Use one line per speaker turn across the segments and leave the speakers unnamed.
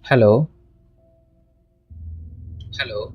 Hello. Hello.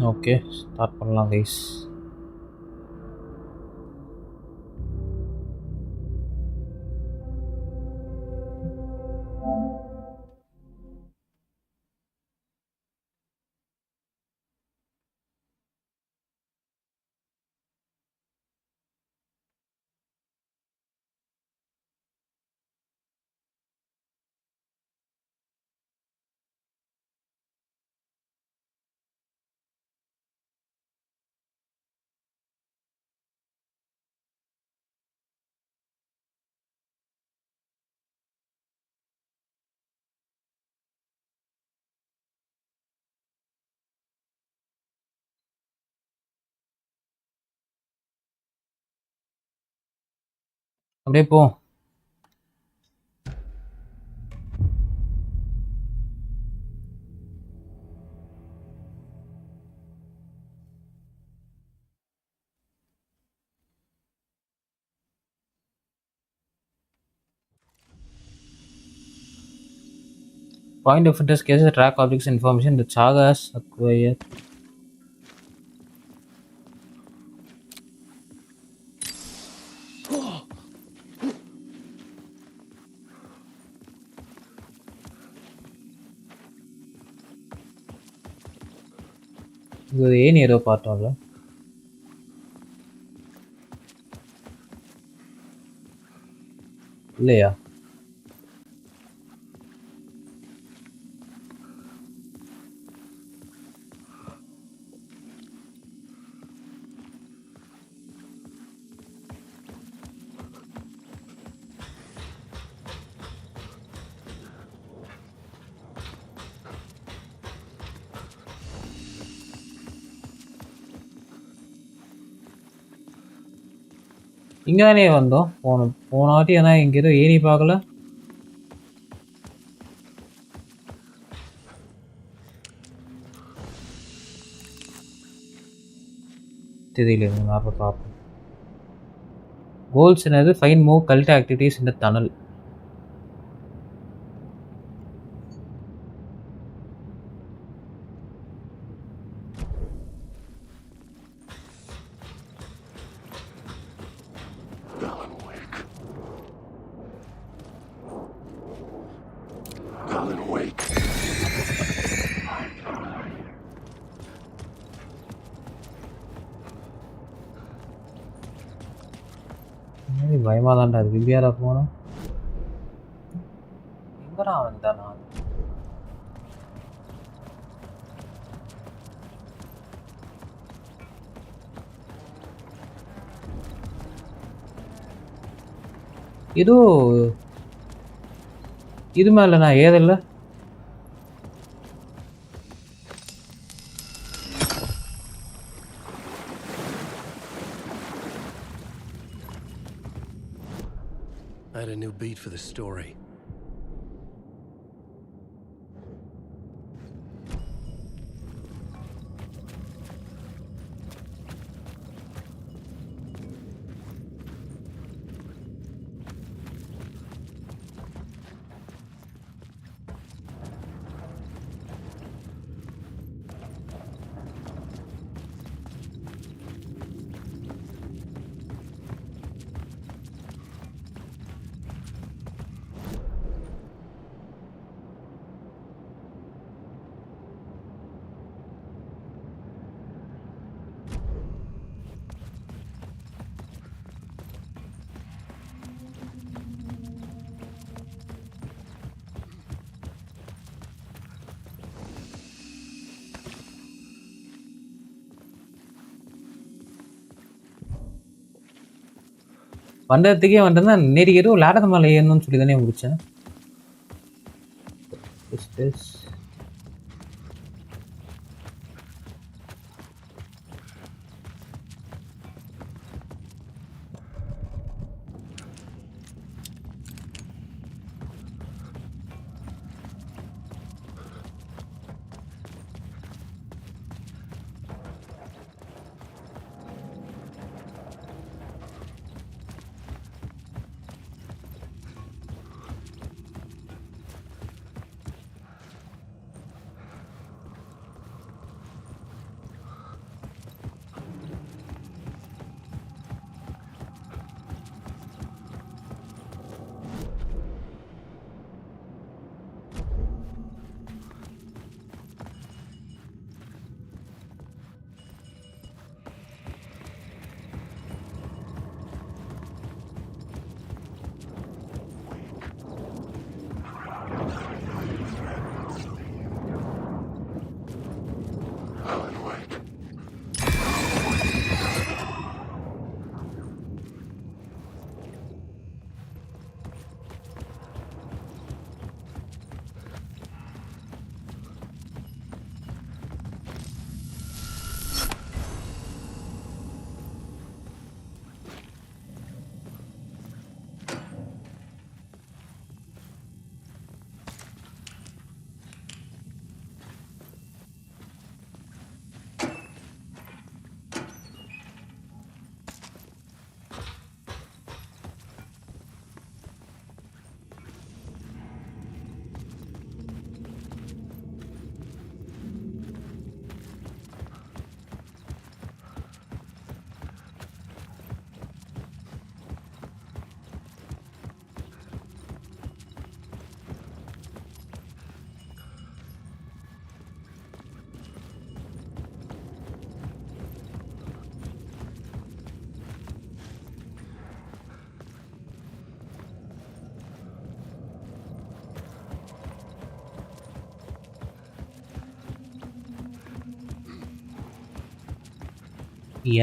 Okay, start பண்ணலாம் guys. அப்படியே போ. Point of interest cases track objects information that Saga has acquired. இது ஏன் ஏதோ பார்த்தோம்ல. இல்லையா? இங்கே தானே வந்தோம் போன வாட்டி. ஏன்னா இங்கே ஏதோ ஏணி பார்க்கல. தெரியல, மேப்பை பார்ப்போம். கோல்ஸ் என்னது? ஃபைன் மூவ் கல்ட் ஆக்டிவிட்டீஸ் இந்த டனல். பயமா தான்டா அது. விபியாரா போனோம். எங்கடா வந்தா நான்? ஏதோ இது மேல நான் ஏதல்ல.
I had a new beat for the story.
வந்ததுக்கே வந்துட்டு நேற்று ஏதோ லேடர் மேலே ஏறணும்னு சொல்லி தானே முடிச்சேன்.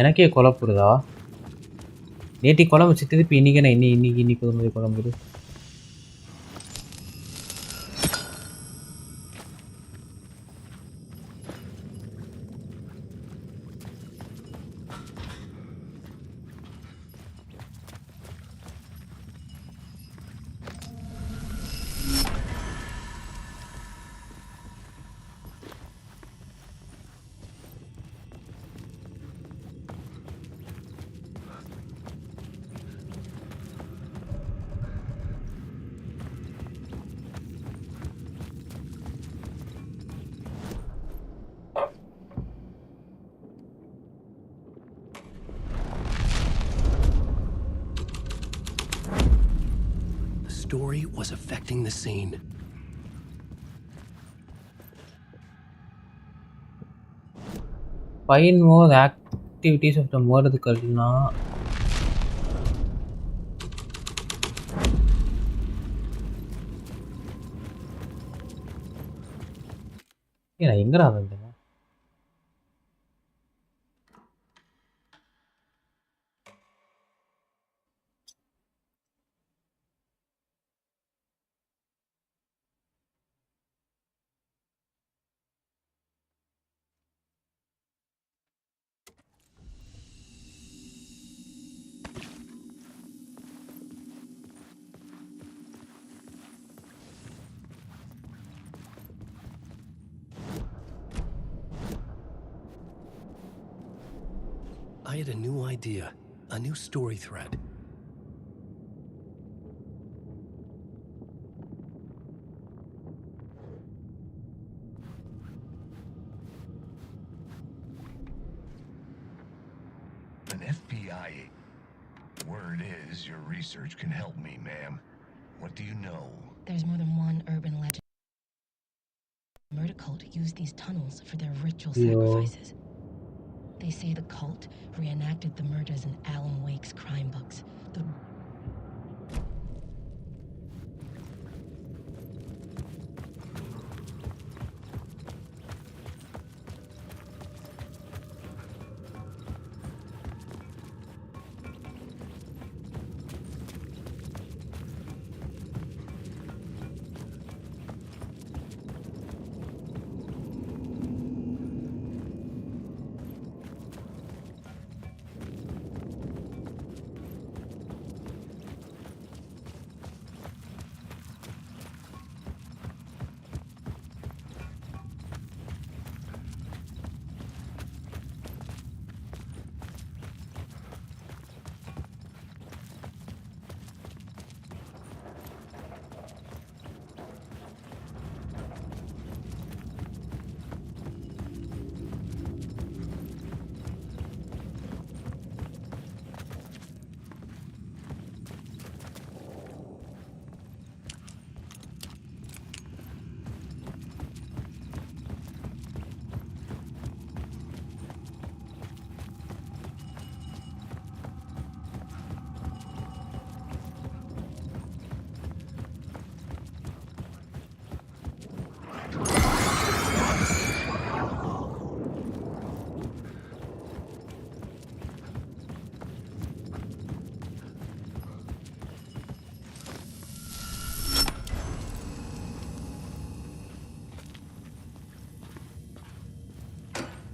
எனக்கே குழப்புறதா? நேற்று குழம்பு வச்சு திருப்பி இன்னைக்கு என்ன இன்னைக்கு ஒரு மாதிரி குழம்புது.
Story was affecting the scene.
Find more activities of the murder culture. ஏன்னா எங்கடா வந்து
I had a new idea, a new story thread.
An FBI. Word is your research can help me, ma'am. What do you know?
There's more than one urban legend. The murder cult used these tunnels for their ritual sacrifices. They say the cult reenacted the murders in Alan Wake's crime books.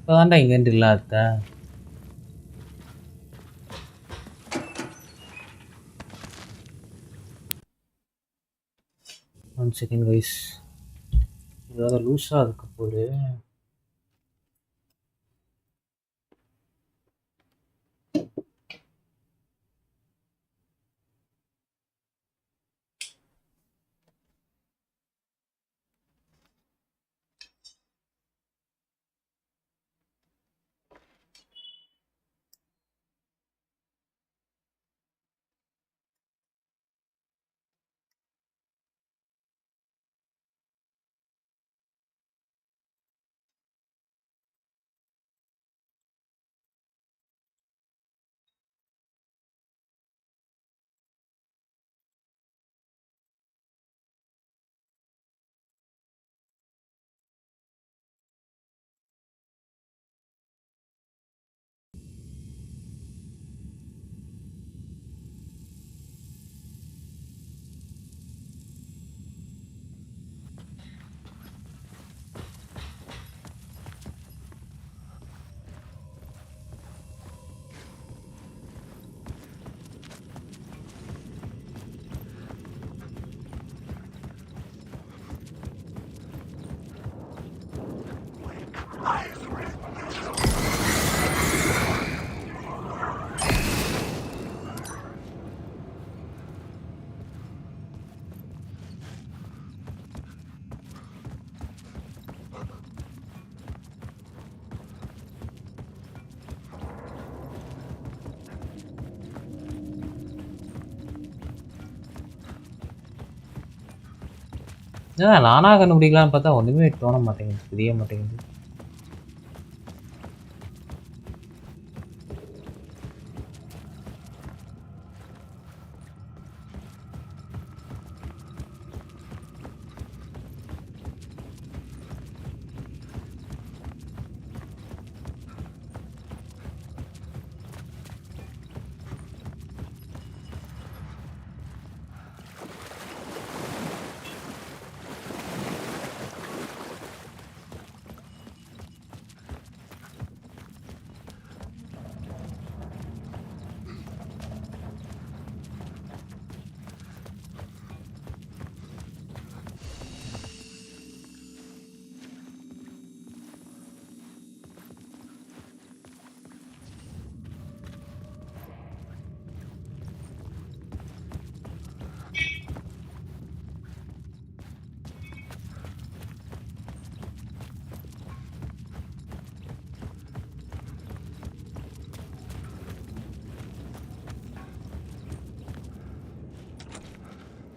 இப்போதான்டா இங்கேருந்து இல்லாத 1 second guys. ஏதாவது லூஸாக இருக்கு போல. நானாக கண்டுபிடிக்கலான்னு பார்த்தா ஒன்றுமே தோண மாட்டேங்குது, புரிய மாட்டேங்குது.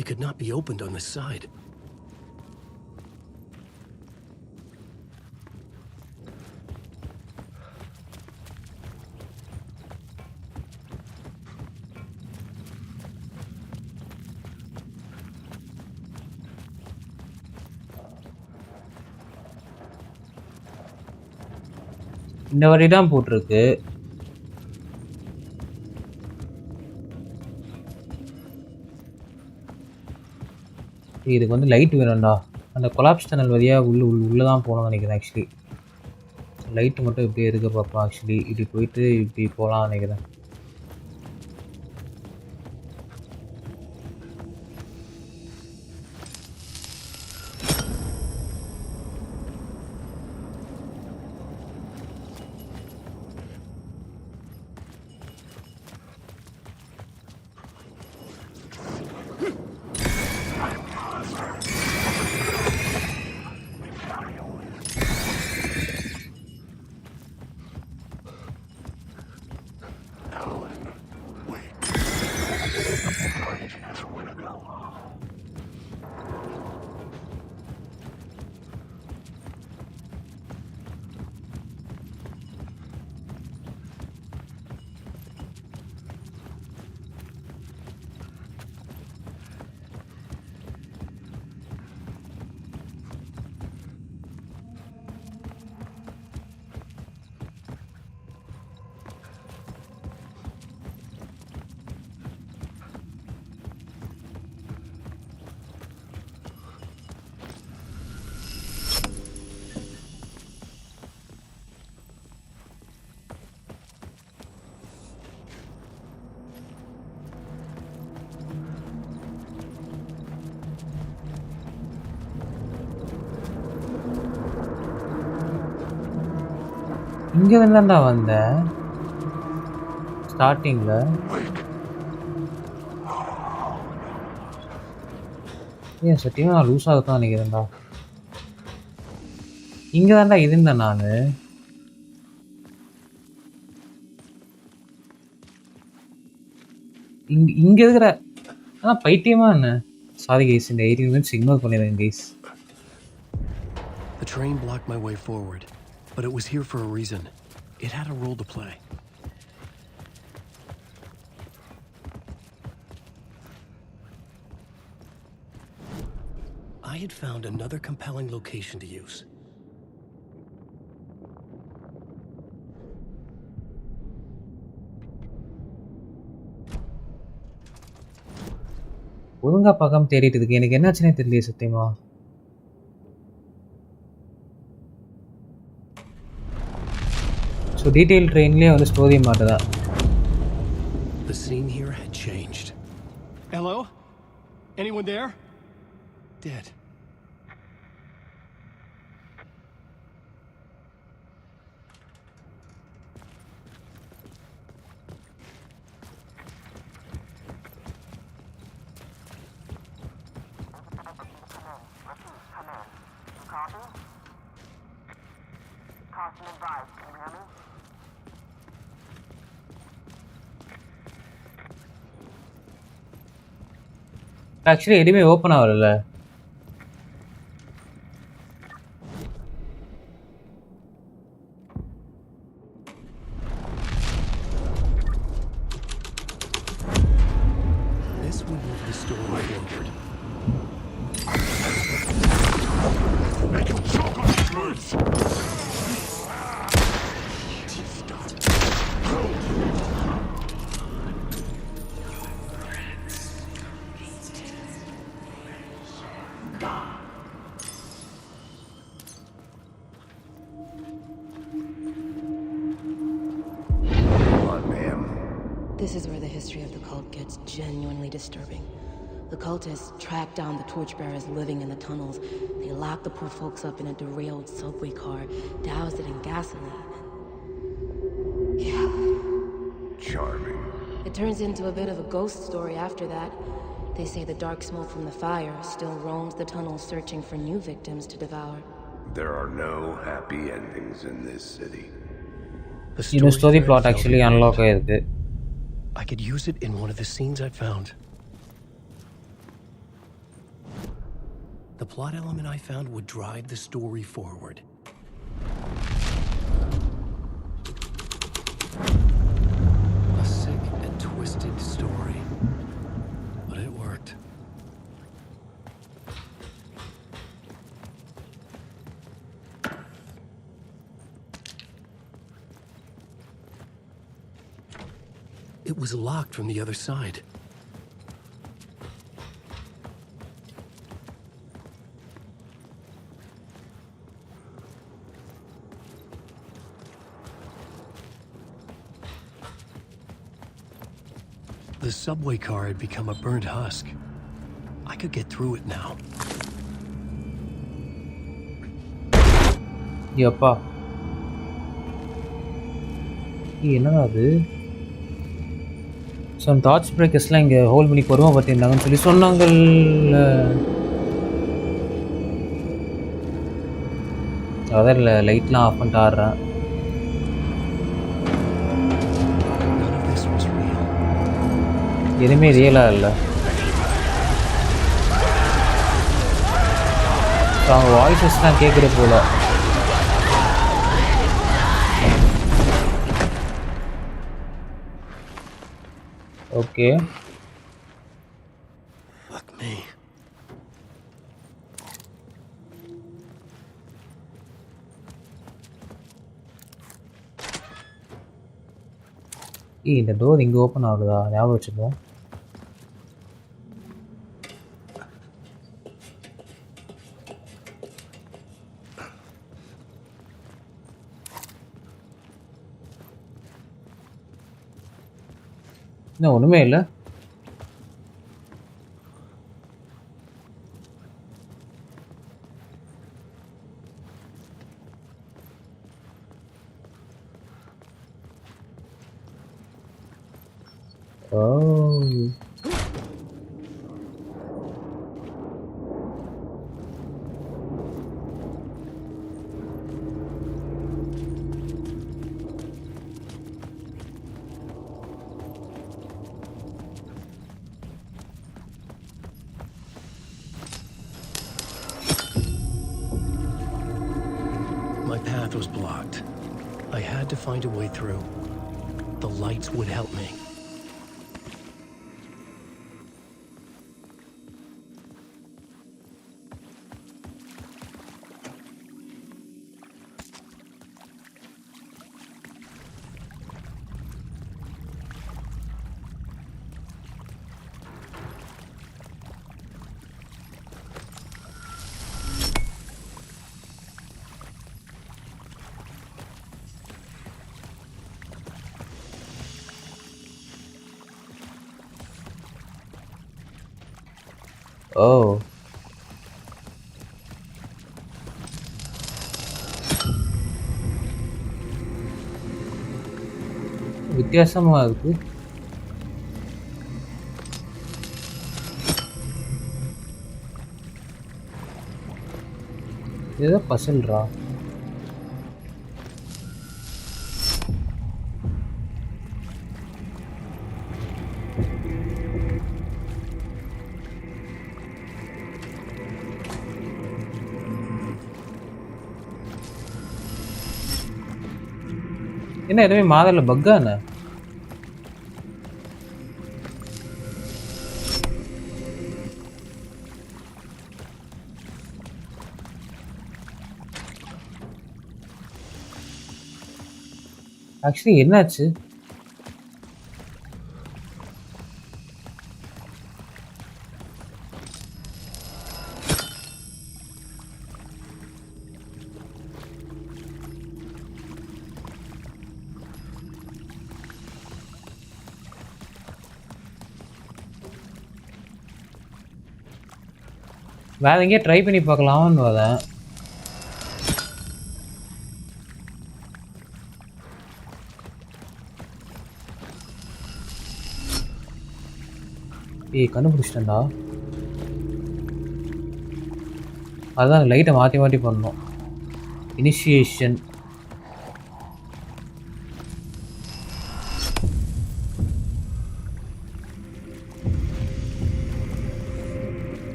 It could not be opened on this side.
இந்த வழி தான் போட்டிருக்கு. இதுக்கு வந்து லைட் வேணும்டா. அந்த கொலாப்ஸ் டனல் வழியாக உள்ளே தான் போகணும்னு நினைக்கிறேன். ஆக்சுவலி லைட்டு மட்டும் இப்படியே இருக்க பார்ப்போம். ஆக்சுவலி இப்படி போயிட்டு இப்படி போகலாம்னு நினைக்கிறேன். இங்கே தான்டா வந்தேன் ஸ்டார்டிங்கில். ஏன் சத்தியமாக நான் லூஸ் ஆகத்தான் நினைக்கிறேன்டா. இங்கே தான்டா இருந்தேன் நான். இங்கே இருக்கிற ஆனால் பைத்தியமா என்ன? சாரி கைஸ், இந்த 18 minutes இக்னோர் பண்ணிடுறேன் guys.
The train blocked my way forward, but it was here for a reason. It had a role to play. I had found another compelling location to use.
ஒழுங்கா பார்க்காம தேடிட்டு இருக்கு. எனக்கு என்னாச்சுன்னே தெரியல சத்தியமா. So detail ட்ரெயின்லேயே வந்து ஸ்டோரி மாட்டுதா.
The scene here had changed. Hello? Anyone there? Dead.
Actually எதுவுமே ஓப்பன் ஆகல.
This will move the story forward.
This is where the history of the cult gets genuinely disturbing. The cultists tracked down the torchbearers living in the tunnels. They locked the poor folks up in a derailed subway car, doused it in gasoline. Yeah.
Charming.
It turns into a bit of a ghost story after that. They say the dark smoke from the fire still roams the tunnels searching for new victims to devour.
There are no happy endings in this city.
The story plot actually unlock ஆயிருக்கு.
I could use it in one of the scenes I found. The plot element I found would drive the story forward. A sick and twisted story. But it worked. It was locked from the other side. The subway car had become a burnt husk. I could get through it now.
யப்பா என்னடா அது so அந்த torch பிரேக்கர்ஸ்லாம் இங்கே hold பண்ணி பொறுமை பார்த்திருந்தாங்கன்னு சொல்லி சொன்னாங்கல்ல. அதான் இல்லை லைட்லாம் ஆஃப் பண்ணிட்டு ஆடுறேன்.
None of this was real.
எதுவுமே ரியலாக இல்லை. ஸோ அவங்க வாய்ஸஸ் தான் கேட்குற போல. Okay
Fuck me.
இந்த டோர் இங்கே ஓப்பன் ஆகுதா ஞாபகம் வச்சுப்போம். இன்னும் ஒன்றுமே இல்லை. ஓ
My path was blocked. I had to find a way through. The lights would help me.
ஓ வித்தியாசமாக இருக்கு. ஏதோ பசல்ரா. என்ன எதுவுமே மாதரில் பக்கான ஆக்சுவலி என்னாச்சு? வேற எங்கேயா ட்ரை பண்ணி பார்க்கலாம்னு வரேன். ஏய் கண்டுபிடிச்சிட்டேன்டா. அதுதான் லைட்டை மாற்றி மாற்றி பண்ணணும். Initiation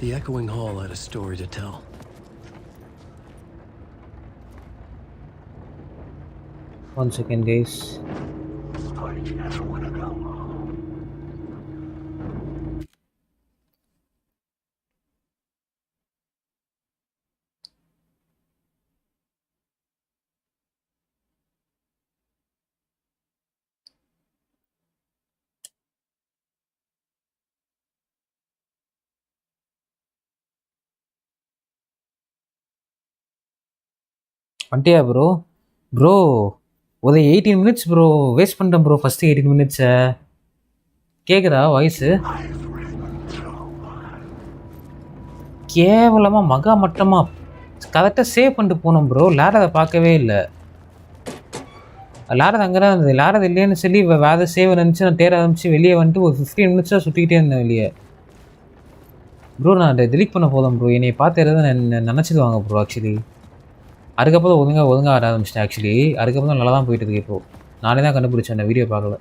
The echoing hall had a story to tell.
One second, guys. வந்துட்டியா ப்ரோ? ப்ரோ ஒரு 18 மினிட்ஸ் ப்ரோ வேஸ்ட் பண்ணிட்டேன் ப்ரோ. ஃபஸ்ட்டு 18 மினிட்ஸை கேட்குதா வாய்ஸு? கேவலமாக மகா மட்டமாக கரெக்டாக சேவ் பண்ணிட்டு போனோம் ப்ரோ. லேடரை பார்க்கவே இல்லை. லேடர் அங்கே தான் இருந்தது. லேடர் இல்லைன்னு சொல்லி வேறு சேவ் இருந்துச்சு. நான் தேட ஆரம்பிச்சு வெளியே வந்துட்டு ஒரு 15 மினிட்ஸாக சுற்றிக்கிட்டே இருந்தேன் வெளியே. ப்ரோ நான் அதை டெலிட் பண்ண போதும் ப்ரோ. என்னை பார்த்து எதாவது நினச்சிடுவாங்க ப்ரோ. ஆக்சுவலி அதுக்கப்புறம் ஒழுங்காக ஆட ஆரம்பிச்சிட்டேன். ஆக்சுவலி அதுக்கப்புறம் தான் நல்லா தான் போயிட்டு இருக்கு. இப்போது நானே தான் கண்டுபிடிச்சேன், அந்த வீடியோ பார்க்கல.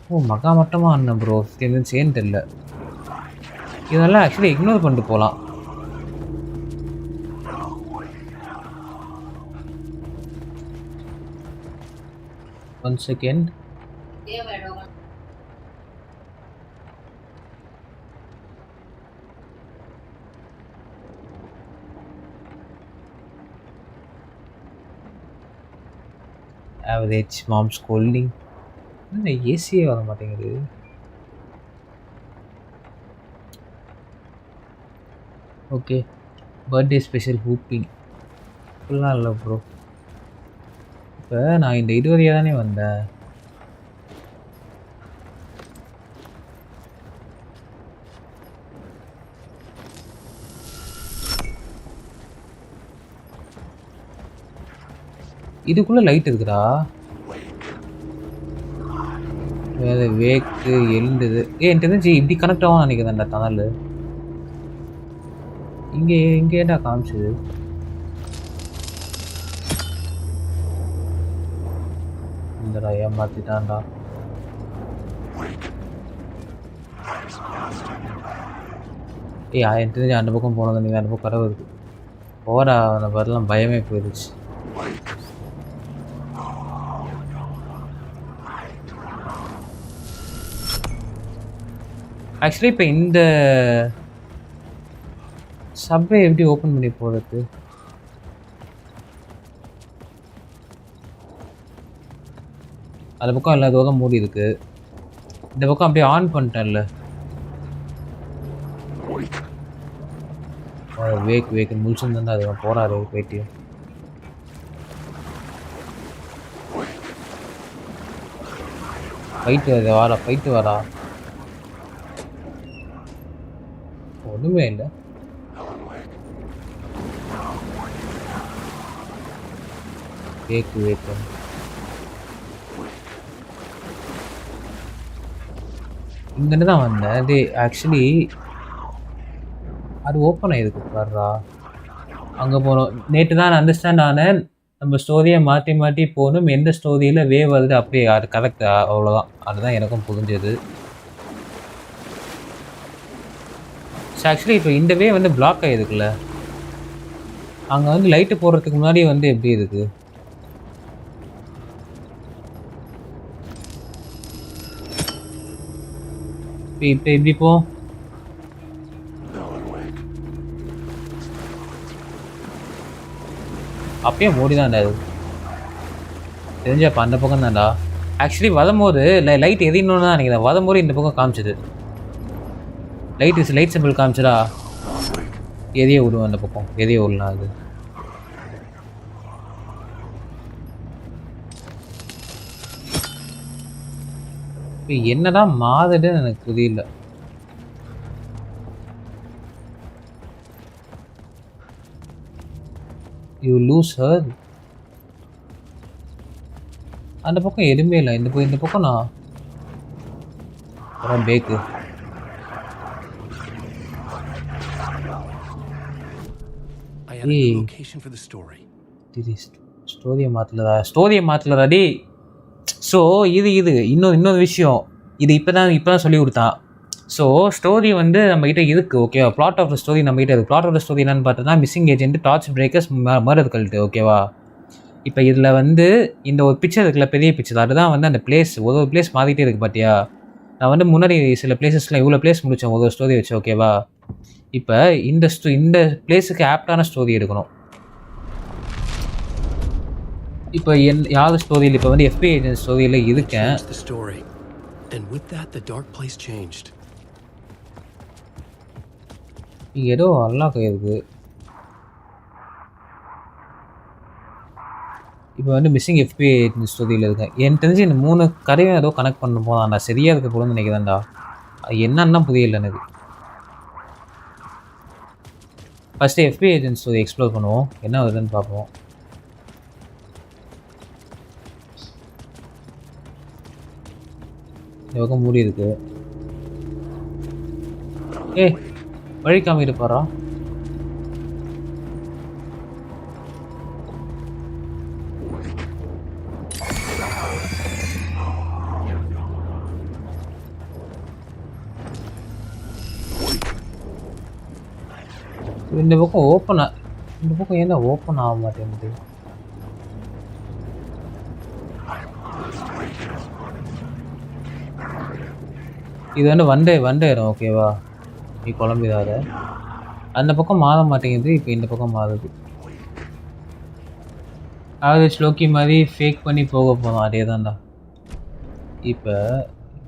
ஓ மகா மட்டமாக ஆடினேன் ப்ரோ. 15 மினிட்ஸ் ஏன்னு தெரில. இதெல்லாம் ஆக்சுவலி இக்னோர் பண்ணிட்டு போகலாம். One second. ஆவரேஜ் மாம் ஸ்கோல்டிங். என்ன ஏசியே வர மாட்டேங்குது. ஓகே பர்த்டே ஸ்பெஷல் ஹூப்பிங் ஃபுல்லாக இல்லை ப்ரோ. இப்போ நான் இந்த 20 வழியாக தானே வந்தேன். இதுக்குள்ளே லைட் இருக்குடா. வேறு வேக்கு எழுந்தது. எனக்கு தெரிஞ்சு இப்படி கனெக்ட் ஆகும் நினைக்கிறேன்டா டனல். இங்கேடா காமிச்சது. இந்தடா ஏமாத்திட்டான்டா. எனக்கு தெரிஞ்சு அந்த பக்கம் போனது. நீங்கள் அந்த பக்கம் கதவு இருக்கு. போடா அந்த பதிலாம் பயமே போயிடுச்சு. ஆக்சுவலி இப்போ இந்த சப்வே எப்படி ஓப்பன் பண்ணி போகிறது? அந்த பக்கம் எல்லா தூரம் மூடி இருக்கு. இந்த பக்கம் அப்படியே ஆன் பண்ணிட்டேன்ல. வேக்கு முழிச்சுன்னு தான் அது போறாரு போயிட்டு. ஃபைட்டு வரா. ஒன்றுமே இல்லை. வேக்கு இங்கன்னு தான் வந்தேன். அது ஆக்சுவலி அது ஓப்பன் ஆகிருக்கு பாருடா. அங்கே போகணும். நேற்று தான் நான் அண்டர்ஸ்டாண்ட் ஆனேன். நம்ம ஸ்டோரியை மாற்றி போகணும். எந்த ஸ்டோரியில் வே வருது அப்படியே அது கரெக்டா, அவ்வளோதான். அதுதான் எனக்கும் புரிஞ்சது. ஸோ ஆக்சுவலி இப்போ இந்த வே வந்து பிளாக் ஆகிருக்குல்ல. அங்கே வந்து லைட்டு போடுறதுக்கு முன்னாடி வந்து எப்படி இருக்குது? இப்போ எப்படி போ? அப்பயே மூடி தான்டா அது தெரிஞ்சா. அப்போ அந்த பக்கம் தான்டா. ஆக்சுவலி வரும்போது லைட் எரியணும்னு தான் நினைக்கிறேன். வரும்போது இந்த பக்கம் காமிச்சது. லைட் சிம்பிள் காமிச்சடா. எரிய விடுவோம் அந்த பக்கம். எரிய விடலாம் அது. இப்போ என்னதான் மாறுதுன்னு எனக்கு புரியல. You lose her. அந்த பக்கம் எதுவுமே இல்லை. இந்த பக்கம் நான் பேக்கு. ஸ்டோரியை மாற்றலடா. ஸோ இது இன்னொரு விஷயம். இது இப்போ தான் சொல்லி கொடுத்தான். ஸோ ஸ்டோரி வந்து நம்மகிட்ட இருக்குது ஓகேவா. பிளாட் ஆஃப் த ஸ்டோரி நம்மகிட்ட இருக்குது. பிளாட் ஆஃப் த ஸ்டோரி என்னென்னு பார்த்தோன்னா missing agent, torch breakers, murder cult ஓகேவா. இப்போ இதில் வந்து இந்த ஒரு பிக்சர் இருக்குல்ல, பெரிய பிக்சர், அதுதான் வந்து அந்த பிளேஸ். ஒரு பிளேஸ் மாறிட்டே இருக்குது பார்த்தியா. நான் வந்து முன்னாடி சில பிளேசஸ்லாம் இவ்வளோ பிளேஸ் முடித்தேன் ஒரு ஸ்டோரி வச்சு ஓகேவா. இப்போ இந்த பிளேஸுக்கு ஆப்டான ஸ்டோரி எடுக்கணும். இப்போ யார் ஸ்டோரியில் இப்போ வந்து FBI ஏஜென்ட் ஸ்டோரியில் இருக்கேன். இங்கே ஏதோ அன்லாக் ஆகிருக்கு. இப்போ வந்து மிஸ்ஸிங் FBI ஏஜென்ட் ஸ்டோரியில் இருக்கேன். எனக்கு தெரிஞ்சு இந்த 3 கதையும் ஏதோ கனெக்ட் பண்ண போதான்டா. சரியாக இருக்க போதுன்னு நினைக்கிறேன்டா. அது என்னன்னா புரியல எனக்கு. First FBI agent story explore பண்ணுவோம், என்ன வருதுன்னு பார்ப்போம். இந்த பக்கம் மூடி இருக்கு. வழி காமிட்டு பாரா. இந்த பக்கம் இந்த பக்கம் ஏன் ஓப்பன் ஆக மாட்டேங்குது. இது வந்து வண்டே இடம் ஓகேவா. நீ குழம்பிடாத. அந்த பக்கம் மாற மாட்டேங்குது. இப்போ இந்த பக்கம் மாறுது. ஆவரேஜ் லோக்கி மாதிரி ஃபேக் பண்ணி போக போதும். அதே தான்டா. இப்போ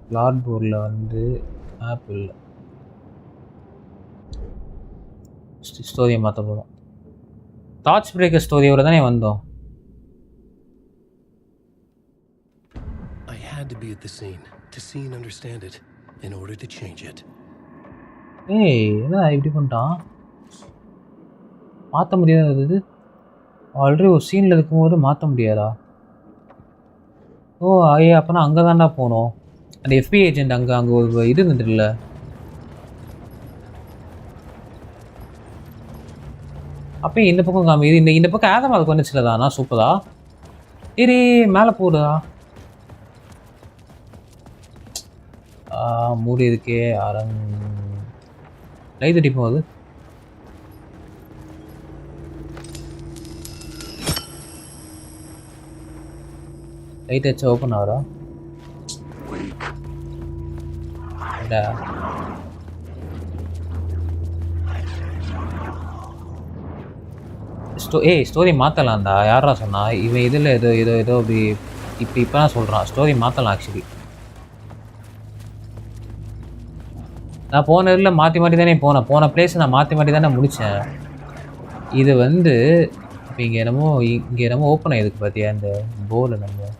பிளாட் போர்டில் வந்து ஆப் இல்லை, ஸ்டோரியை மாற்ற போதும். டார்ச் பிரேக்கர் ஸ்டோரியோட தானே வந்தோம்.
I had to be at the scene to see and understand it in order to change it.
என்ன இப்படி பண்ணிட்டான். மாற்ற முடியாது. ஆல்ரெடி ஒரு சீனில் இருக்கும்போது மாற்ற முடியாதா? அப்போனா அங்கே தான்டா போனோம். அந்த FBI ஏஜென்ட் அங்கே ஒரு இது இருந்துட்டுல்ல. அப்போ இந்த பக்கம் காமி இது இந்த பக்கம் ஆதம் அதுக்கு வந்துச்சுலதானா. சூப்பரா மேலே போடுதா. மூடி இருக்கே. லைட் அடிப்போம். அது லைட் வச்சு ஓப்பன் ஆகிறா. ஸ்டோரி மாற்றலாம்டா. யாரா சொன்னா இவன் இதில் ஏதோ அப்படி இப்போ தான் சொல்கிறான். ஸ்டோரி மாற்றலாம் ஆக்சுவலி. நான் போன இதில் மாற்றி தானே போன பிளேஸை நான் மாற்றி தானே முடித்தேன். இது வந்து இப்போ இங்கே என்னமோ ஓப்பன் ஆகிருக்கு பார்த்தியா. இந்த போர்டில் நம்ம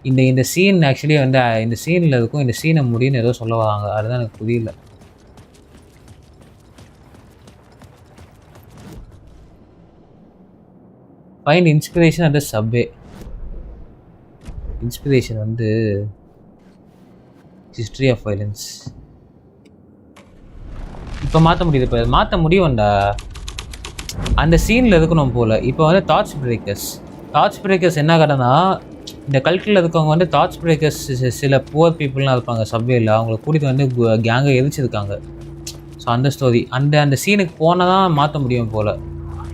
இந்த சீன் ஆக்சுவலி வந்து இந்த சீனில் இருக்கும். இந்த சீனை முடியும்னு ஏதோ சொல்ல வராங்க. அதுதான் எனக்கு புரியல. Find inspiration at the subway. Inspiration வந்து ஹிஸ்ட்ரி ஆஃப் வயலன்ஸ். இப்போ மாற்ற முடியுது. இப்போ மாற்ற முடியும்டா. அந்த சீனில் இருக்கணும் போல். இப்போ வந்து டார்ச் பிரேக்கர்ஸ் என்ன கடைனா, இந்த கல்ட்டில் இருக்கவங்க வந்து டார்ச் பிரேக்கர்ஸ் சில புவர் பீப்புளெலாம் இருப்பாங்க சப்வேயில். அவங்கள கூட்டிகிட்டு வந்து கேங்கை எரிச்சிருக்காங்க. ஸோ அந்த ஸ்டோரி அந்த சீனுக்கு போனால் தான் மாற்ற முடியும் போல்.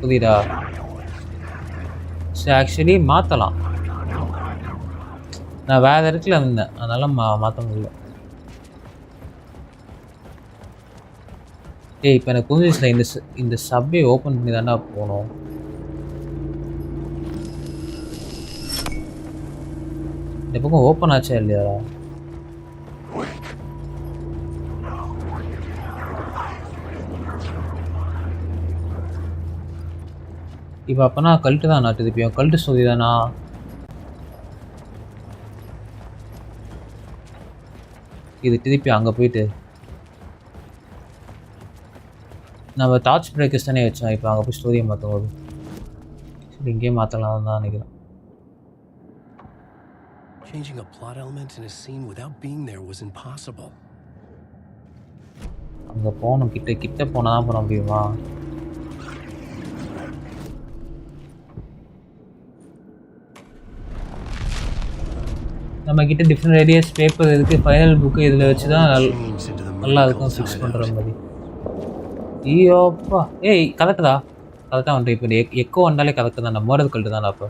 புரியுதா? ஸோ ஆக்சுவலி மாற்றலாம். நான் வேறு இடத்துல இருந்தேன், அதனால் மாற்ற முடியல. இப்போ எனக்கு புரிஞ்சிச்சுல. இந்த சப்வே ஓப்பன் பண்ணி தானே போகணும். இந்த பக்கம் ஓப்பன் ஆச்சா இல்லையா? இப்போ அப்போனா கல்ட்டு தான் நான் திருப்பியும் கல்ட்டு ஸ்டோரி தானா? இது திருப்பி அங்கே போயிட்டு நம்ம டார்ச் பிரேக்கர்ஸ் தானே வச்சோம். இப்போ அங்கே போய் ஸ்டோரியை மாற்றும் போது சரி இங்கேயே மாற்றலாம் தான் நினைக்கிறேன்.
Changing a plot element in a scene without being there was impossible.
அங்கே போகணும். கிட்ட போனால் தான் போன முடியுமா? நம்ம கிட்ட டிஃப்ரெண்ட் ஐடியாஸ் பேப்பர் இருக்குது, ஃபைனல் புக்கு இதில் வச்சு தான் நல்லா இருக்கும் ஃபிக்ஸ் பண்ணுற மாதிரி. ஐயோப்பா ஏய் கரெக்டா கரெக்டாக வந்துட்டு இப்போ எக்கோ வந்தாலே கரெக்டு தான், நம்ம மோடல் கல்ட்டு தான்டா. அப்போ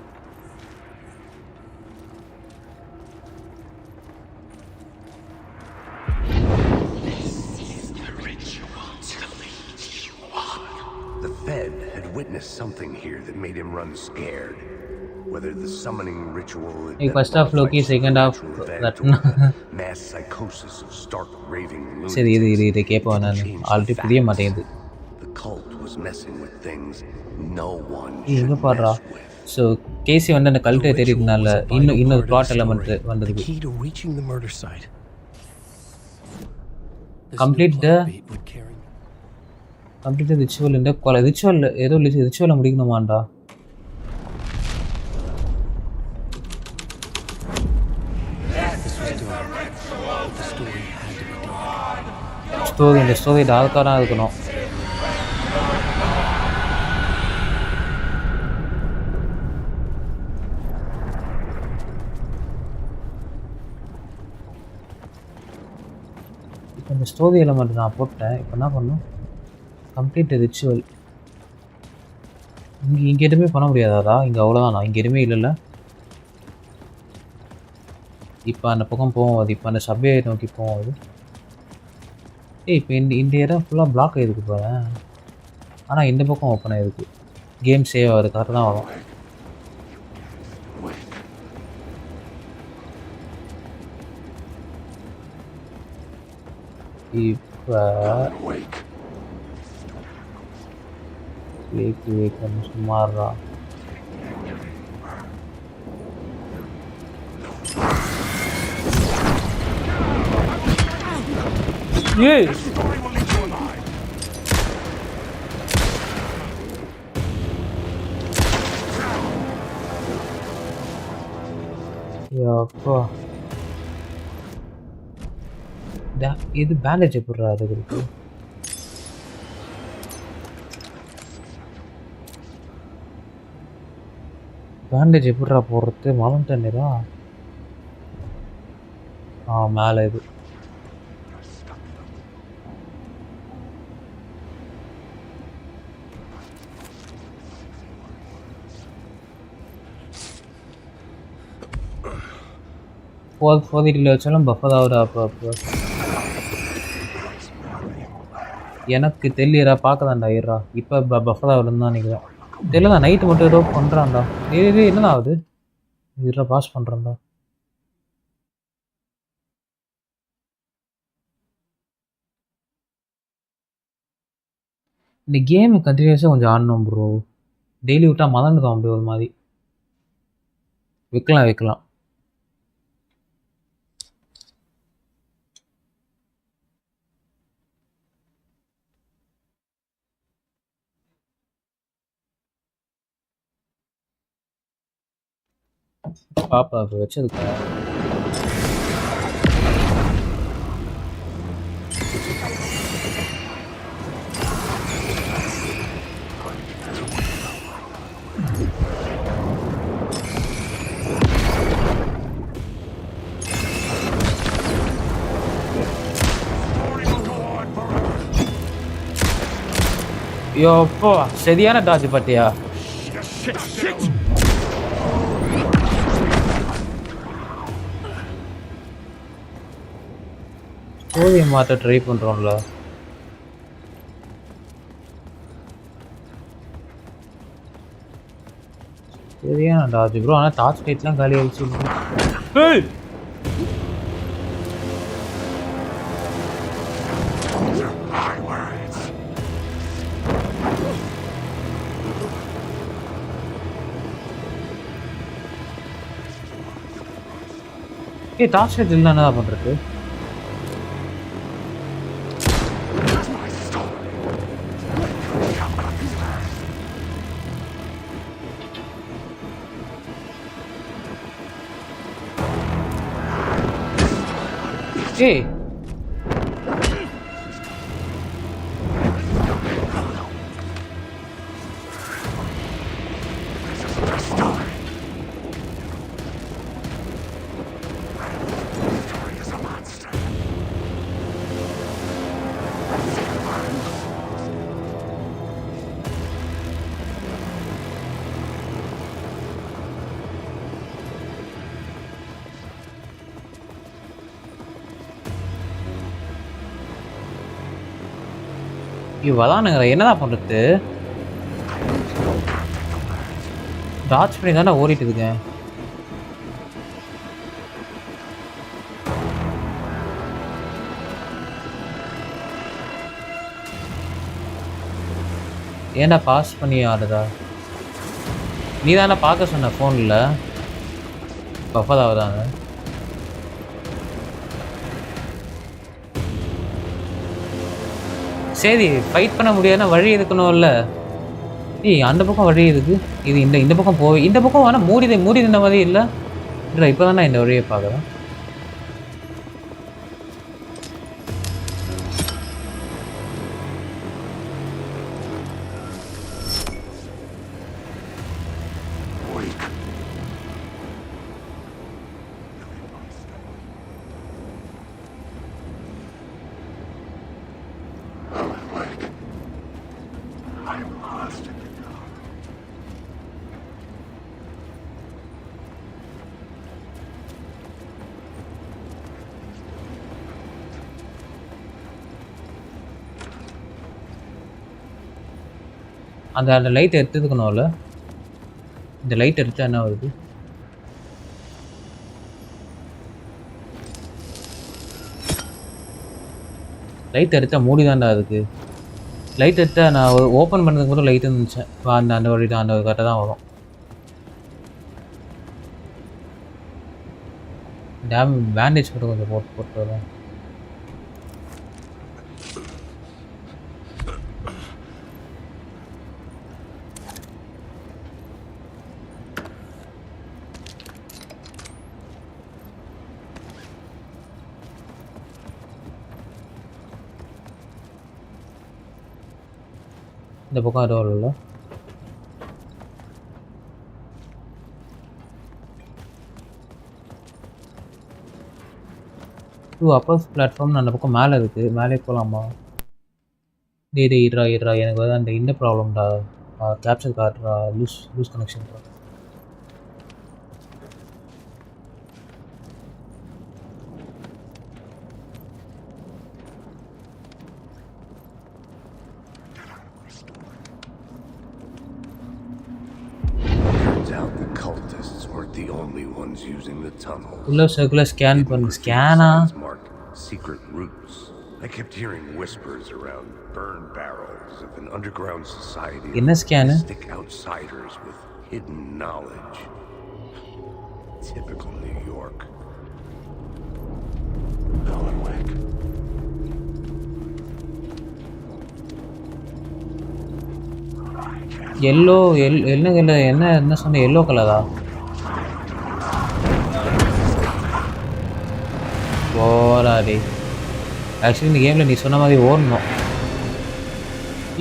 The Fed had witnessed something here that made him run scared. Whether the summoning ritual
first half Loki, second half that
mass psychosis of stark raving lunatics.
சரி இது கேப்ப நான் already புரிய மாட்டேங்குது.
The cult was messing with things no one
should mess with. So கேசி வந்து அந்த கல்ட்டை தெரியுதுனால இன்னொரு plot element வந்திருக்கு.
The key to reaching the murder site.
Complete the ritual இந்த கொலை ritual ஏதோ ritual முடிக்கணுமாண்டா. இந்த ஸ்டோரி டார்க்காக தான் இருக்கணும். இப்போ இந்த ஸ்டோரி எலிமெண்ட் நான் போட்டேன். இப்போ என்ன பண்ணணும், கம்ப்ளீட் ரிச்சுவல். இங்கே எதுவுமே பண்ண முடியாதாடா? இங்கே அவ்வளோதானா? இங்கே எதுவுமே இல்லைல்ல. இப்போ அந்த பக்கம் போவோம், அது இப்போ அந்த சப்வே நோக்கி போவோம். அது இப்போ இந்த இடம் ஃபுல்லாக பிளாக் ஆகிருக்கு பாரு. ஆனால் இந்த பக்கம் ஓப்பன் ஆகிருக்கு. கேம் சேவ் ஆகுது, கரெக்டாக தான் வரும். இப்போ சுமாரா ஏய் அப்பா இது பேண்டேஜ் எப்படிறா அதுக்கு? பேண்டேஜ் எப்படிறா போடுறது? மலம் தண்ணிரா மேலே இது போதிட்டில் வச்சாலும் பஃபர் ஆகுதா? அப்போ எனக்கு தெரியலடா, பார்க்கதான்டா இருறா. இப்போ பஃபர் ஆகுதுன்னு தான் நினைக்கிறேன். தெரியலடா, நைட்டு மட்டும் ஏதோ பண்ணுறான்டா. என்னடா ஆகுது? இருறா பாஸ் பண்ணுறேன்டா. இந்த கேமு கண்டினியூஸாக கொஞ்சம் ஆடணும் ப்ரோ. டெய்லி விட்டால் மதந்துடும் அப்படி ஒரு மாதிரி. வைக்கலாம் பாப்பா இப்போ வச்சதுக்கா? யோப்போ சரியான டாஜ் பட்டியா? ஸ்டோரியை மாற்ற ட்ரை பண்ணுறோம்ல. சரியான டாஜ் ப்ரோ. ஆனால் டார்ச் லைட்லாம் காலி ஆகிடுச்சு. டார்ச் லைட் இல்லை என்ன பண்ணுறது? ஏய் இவ்வளோதானுங்க என்னதான் பண்ணுறது டாச் பண்ணி தானே ஓடிட்டு இருக்கேன் ஏன்டா பாஸ் பண்ணி ஆடுதா நீ தானே பார்க்க சொன்ன ஃபோனில் பஃபதாவதாங்க சரி ஃபைட் பண்ண முடியாதுன்னா வழி இருக்கணும்ல ஏய் அந்த பக்கம் வழி இருக்கு இது இந்த பக்கம் போய் இந்த பக்கம் ஆனால் மூடின மாதிரி இல்லை இல்லை இப்போ தான் நான் இந்த வழியை பார்க்குறேன் அந்த லைட் எடுத்துக்கணும்ல இந்த லைட் எடுத்தா என்ன வருது லைட் எடுத்தா மூடிதான்டா அதுக்கு லைட் எடுத்தா நான் ஓப்பன் பண்ணதுக்கு மட்டும் லைட் இருந்துச்சேன் அந்த வழி தான் அந்த கரெக்டாக தான் வரும் பேண்டேஜ் மட்டும் கொஞ்சம் போட்டு வரேன் இந்த பக்கம் எதுவும் இல்லை அப்பர்ஸ் பிளாட்ஃபார்ம் அந்த பக்கம் மேலே இருக்குது மேலே போகலாமா டே இட்ரா எனக்கு வந்து அந்த இந்த ப்ராப்ளம்டா கேப்சர் கார்ட்ரா லூஸ் கனெக்ஷன்டா உள்ள சர்க்குல ஸ்கேன் பண்ணு ஸ்கேனா
secret routes. I kept hearing whispers around burned barrels of an underground society.
என்ன scan
Stick outsiders with hidden knowledge. Typical New York. Alan Wake.
yellow என்ன சொன்ன yellow கலரா போராடி ஆக்சுவலி இந்த கேமில் நீ சொன்ன மாதிரி ஓடணும்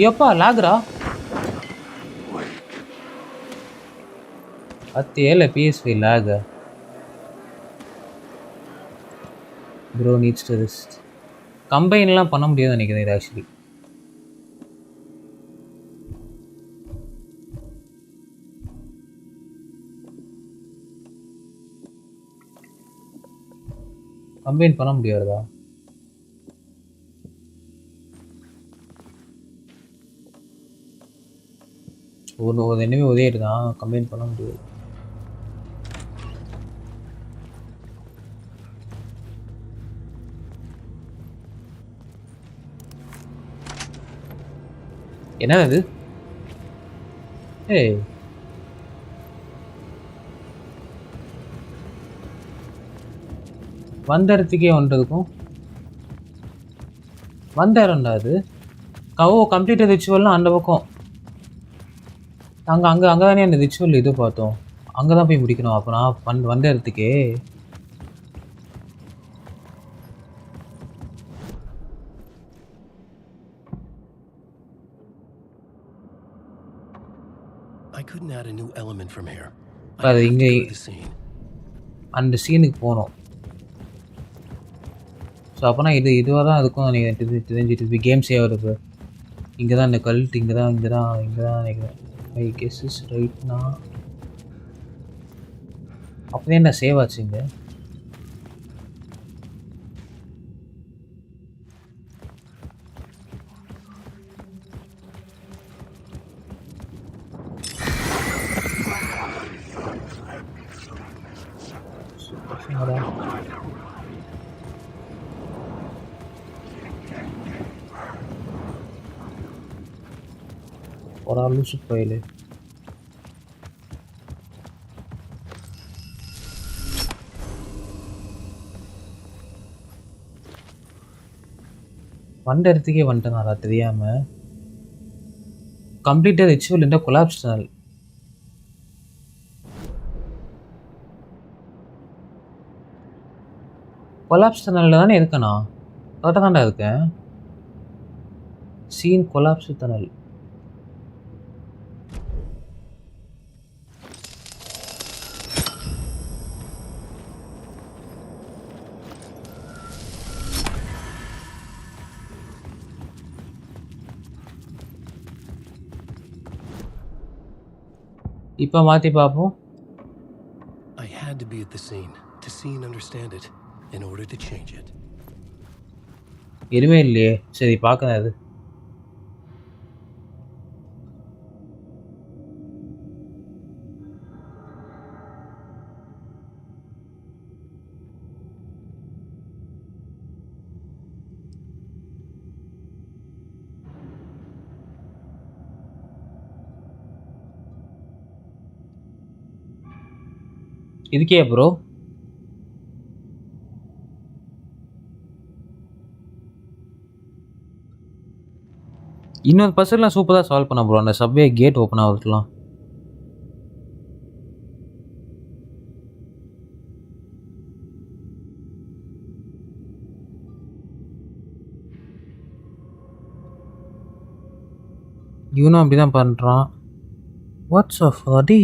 எப்பா லாகுரா 10 PS5 lag bro needs to rest கம்பைன்லாம் பண்ண முடியாதுன்னு நினைக்கிறேன் இது ஆக்சுவலி கம்பைன் பண்ண முடியாதா ஒரு என்னமே உதவி இருக்கான் கம்பைன் பண்ண முடியாது என்ன அது ஏய் வந்த இடத்துக்கே வந்துருக்கும் வந்த இடம்டா அது கம்ப்ளீட்டட் ரிச்சுவல்லாம் அந்த பக்கம் அங்கே தானே அந்த ரிச்சுவல் இது பார்த்தோம் அங்கே தான் போய் முடிக்கணும் அப்போ நான் வந்த இடத்துக்கே அது இங்கே அந்த சீனுக்கு போனோம் ஸோ அப்போனா இதுவாக தான் இருக்கும் நீங்கள் தெரிஞ்சுட்டு கேம் சேவ் இருக்கு இங்கே தான் இந்த கல்ட் இங்கே தான் நினைக்கிறேன் ஐ கெஸ் இஸ் ரைட்னா அப்படியே என்ன சேவ் ஆச்சு இங்கே போடா லூசு பையலே. வந்த இடத்துக்கே வந்துட்டேனாடா தெரியாம. கம்ப்ளீட்டட் ரிச்சுவல் இந்த கொலாப்ஸ் டனல். கொலாப்ஸ் டனல்ல தானே இருக்கேனா? கரெக்டாக தான்டா இருக்கேன். Scene collapse tunnel. இப்போ மாற்றி பார்ப்போம்.
I had to be at the scene to see and understand it in order to change it.
எதுவுமே இல்லையே. சரி பார்க்கணும் அது. இதுக்கே ப்ரோ இன்னொரு பர்சன்லாம் சூப்பராக சால்வ் பண்ண ப்ரோ. அந்த சப்வே கேட் ஓப்பன் ஆகுதுலாம். இவனும் அப்படி தான் பண்ணுறான். வாட்ஸ் ஆஃப் அடி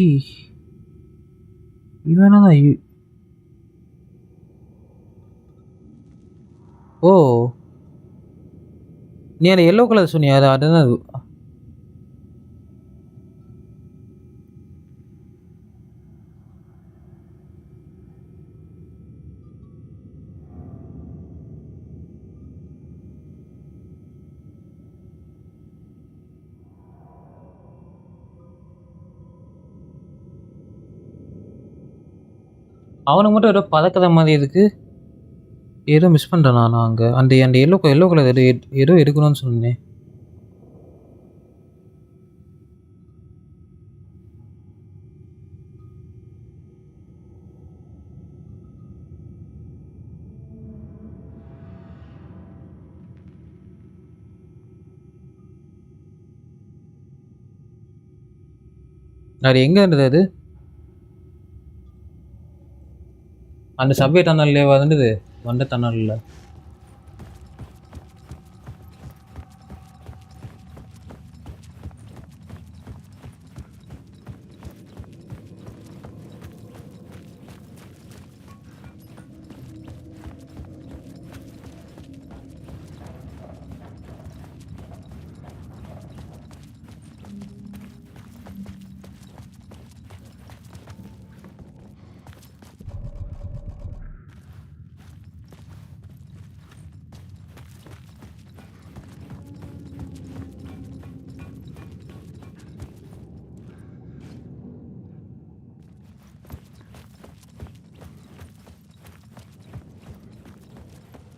இவனா தான் ஓ நீ அந்த எல்லோ கலர் சொன்னியா? அதுதான் அவனுக்கு மட்டும் ஏதோ பதக்கத மாதிரி இருக்கு. ஏதோ மிஸ் பண்ணுறேன் நான் அங்கே. அந்த அந்த எல்லோ கலர் ஏதோ எடுக்கணும்னு சொன்னேன். அது எங்கே இருந்தது? அது அந்த சப்வே டனல்லே வந்துது. வந்த டனலில்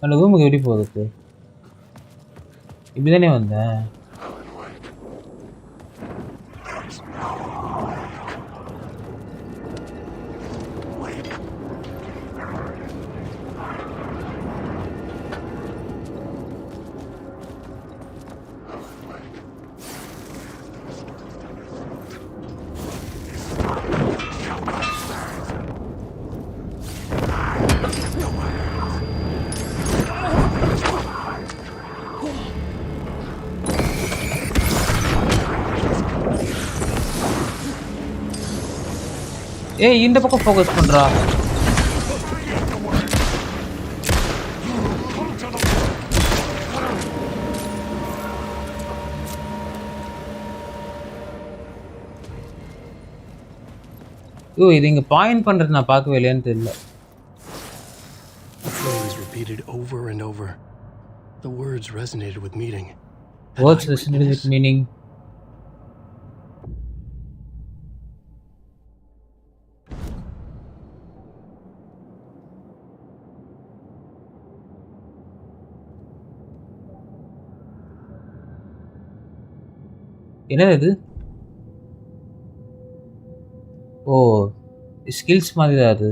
அந்த ரூமுக்கு எப்படி போகுது? இப்படி தானே வந்தேன். ஏய் இந்த பக்கம் ஃபோக்கஸ் பண்ணுறா. ஓ இது இங்கே பாயிண்ட் பண்ணுறது நான் பார்க்கவே இல்லையான்னு தெரியல.
The phrase repeated over and over. The words resonated with meaning.
Words resonated with meaning. என்னது இது? ஓ ஸ்கில்ஸ் மாதிரி தான் அது.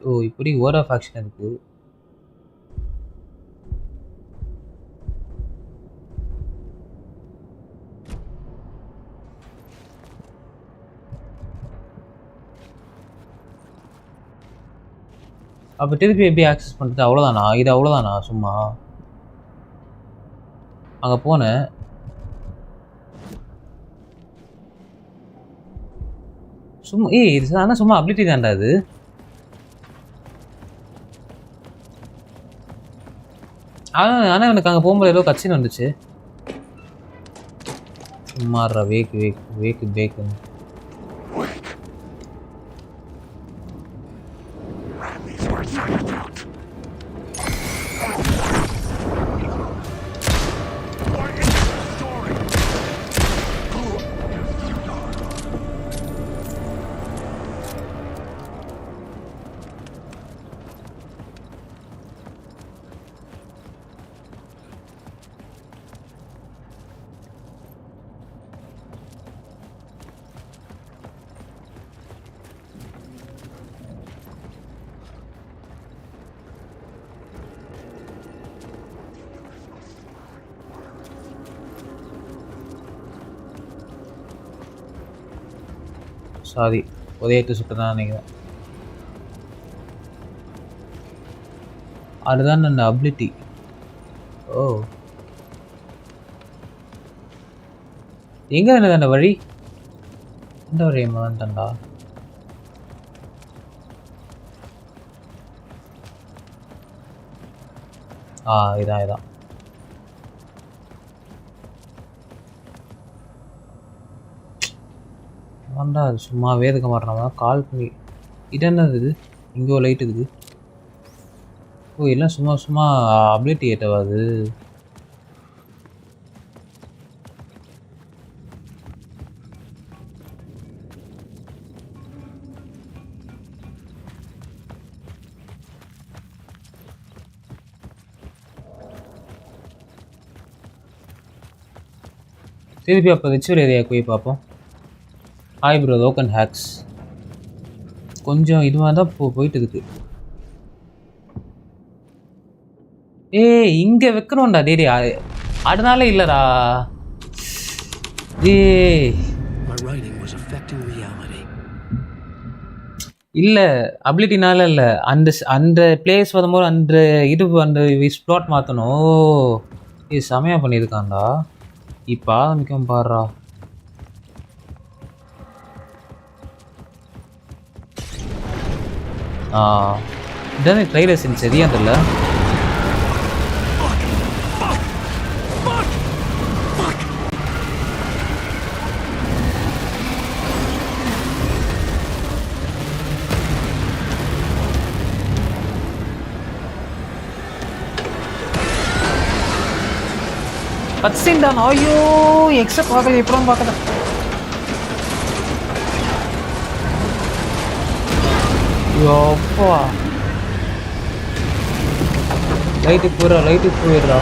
ஓ இப்படி ஓவர் ஆஃப் ஆக்ஷன் இருக்கு. அப்போ திருப்பி எப்படி ஆக்சஸ் பண்ணுறது? அவ்வளோதானா இது? அவ்வளோதானா? சும்மா அங்கே போனேன். சும்மா இது ஆனால் சும்மா அபிலிட்டி தான்டா அது. ஆனால் எனக்கு அங்கே போகும்போது ஏதோ கட்சின்னு வந்துச்சு. சும்மாறா வேக்கு வேக்கு வேக்கு பேக்குன்னு. சாரி உதயத்து சுட்டு தான் நினைக்கிறேன். அதுதான் அந்த அபிலிட்டி. ஓ எங்கே இருந்தது அந்த வழி? இந்த வழியை மாட்டேன்டா. இதான் இதான். ஆண்டா அது சும்மாவே இருக்க மாட்டேன். கால் பண்ணி இது என்னது இது? இங்கே லைட் இருக்குது. ஓ எல்லாம் சும்மா சும்மா அபிலிட்டி ஏற்றவாது. திருப்பி அப்போ ரிச்சுவல் ஏரியா போய் பார்ப்போம். ஹாய் ப்ரோ லோக்கன் ஹேக்ஸ். கொஞ்சம் இதுவாக தான் போயிட்டு இருக்கு. இங்கே வைக்கணும்டா டேடி. அதனால இல்லைடா. இல்லை அபிலிட்டினால இல்லை, அந்த அந்த பிளேஸ் வரும்போது அந்த இது அந்த ஸ்ப்ளாட் மாற்றணும். இது செமையாக பண்ணியிருக்கான்டா. இப்போ ஆரம்பிக்கும் பாடுறா. இதான் ட்ரைலர் சீன் சரியா தெரியல. கட்சீன் தான். ஐயோ எக்ஸ பார்க்கல, எப்பறம் பார்க்கல. அப்பா லைட்டுக்கு போயிடுறா, லைட்டுக்கு போயிடுறா.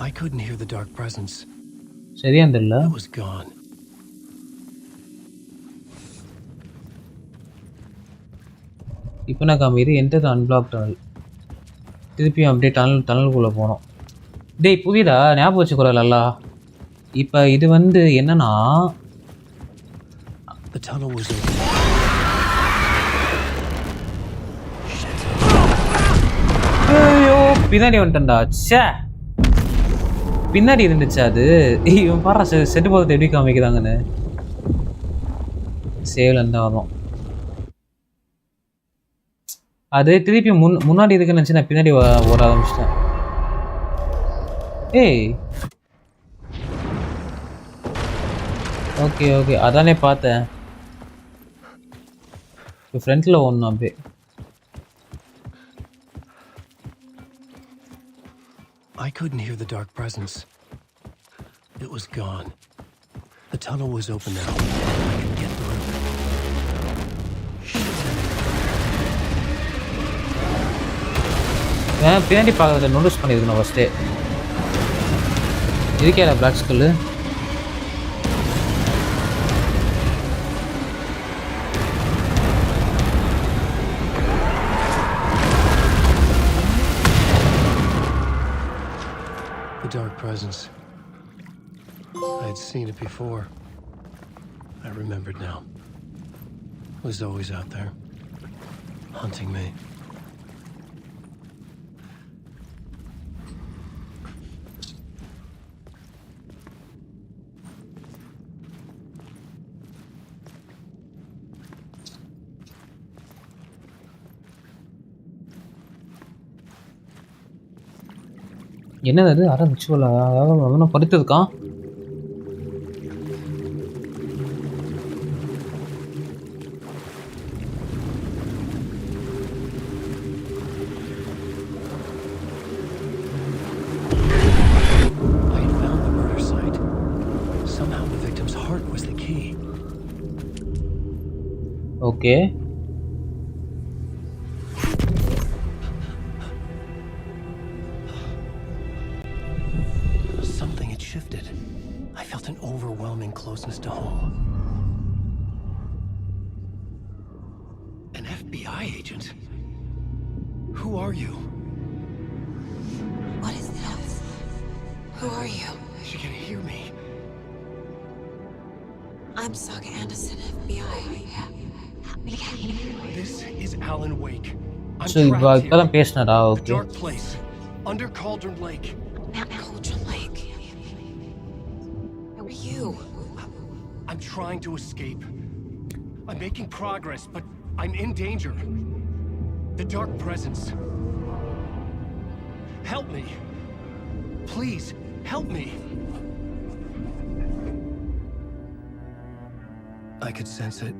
I couldn't hear the dark presence.
சரியா தெரியல.
It was gone.
இப்போ நான் காமிது என்டர் அன்பிளாக் டனல். திருப்பியும் அப்படியே டனலுக்குள்ளே போனோம். டேய் புரியுதா? ஞாபகம் வச்சுக்கிறோம்ல. இப்போ இது வந்து என்னன்னா ஐயோ பின்னாடி வந்துட்டேன்டா. சே பின்னாடி இருந்துச்சு அது. இவன் பாரு செட்டு போகிறது எப்படி காமிக்கிறாங்கன்னு. சேவ்ல இருந்தால் வரும். அது திருப்பி முன்னாடி இருக்குன்னு நினச்சி நான் பின்னாடி ஓட ஆரம்பிச்சிட்டேன். ஓகே ஓகே அதானே பார்த்தேன். இப்போ ஃப்ரண்ட்டில் ஒன்று அப்படியே.
I couldn't hear the dark presence. It was gone. The tunnel was open now. I could get through.
ஏன் பின்னாடி பார்க்கறத நோட்டீஸ் பண்ணியிருக்கணும் ஃபஸ்ட்டு. இருக்கே black ஸ்குல்லு.
The dark presence. I had seen it before. I remembered now. It was always out there, hunting me.
என்னது அது? அரை ரிச்சுவலா? அவனை படுத்திருக்கான். Okay.
Something had shifted. I felt an overwhelming closeness to home. An FBI agent? Who are you?
What is this? Who are you?
She can hear me.
I'm Saga Anderson, FBI.
This is Alan Wake. I'm
So
trapped
இப்பதான்
here.
பேசினடா.
The
okay.
dark place, under Cauldron Lake.
Cauldron Lake. Who are you?
I'm trying to escape. I'm making progress, but I'm in danger. The dark presence. Help me. Please, help me. I could sense it.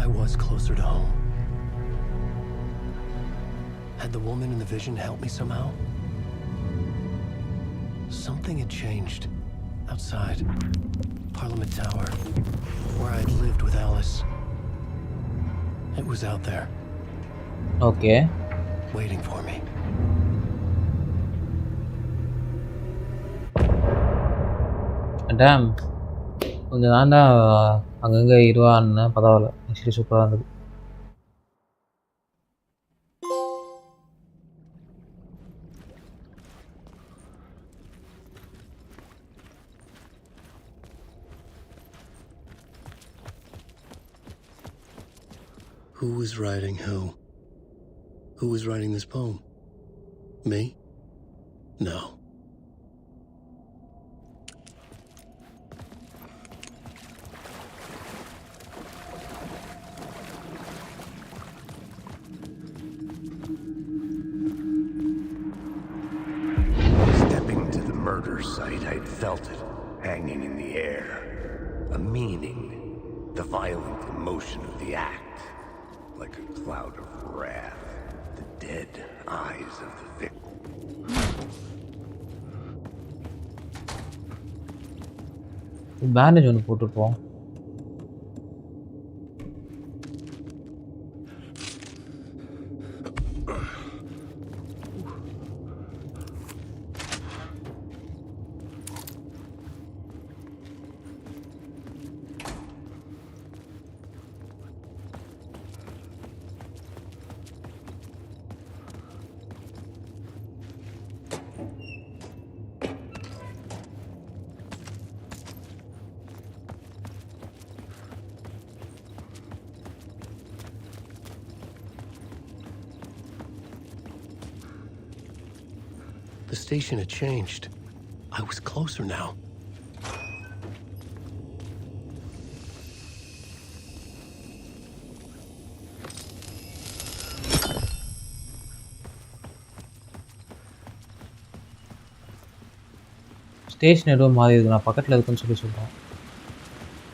I was closer to home. Had the woman in the vision helped me somehow? Something had changed. Outside. Parliament Tower. Where I'd lived with Alice. It was out there.
Okay.
Waiting for me.
Damn. கொஞ்சம் நான் தான் அங்கங்கே இருவான்னு பரவாயில்ல. Actually சூப்பராக இருந்தது.
Who was writing who? Who was writing this poem? Me? No.
Stepping to the murder site, I'd felt it, hanging in the air. A meaning, the violent emotion of the act, like a cloud of wrath, the dead eyes of the victim.
Bandage ஒன்று போட்டுருப்போம்.
The station had changed. I was closer now.
Station ஏதோ மாறி இருக்கு. நான் பக்கத்தில் இருக்குன்னு சொல்கிறேன்.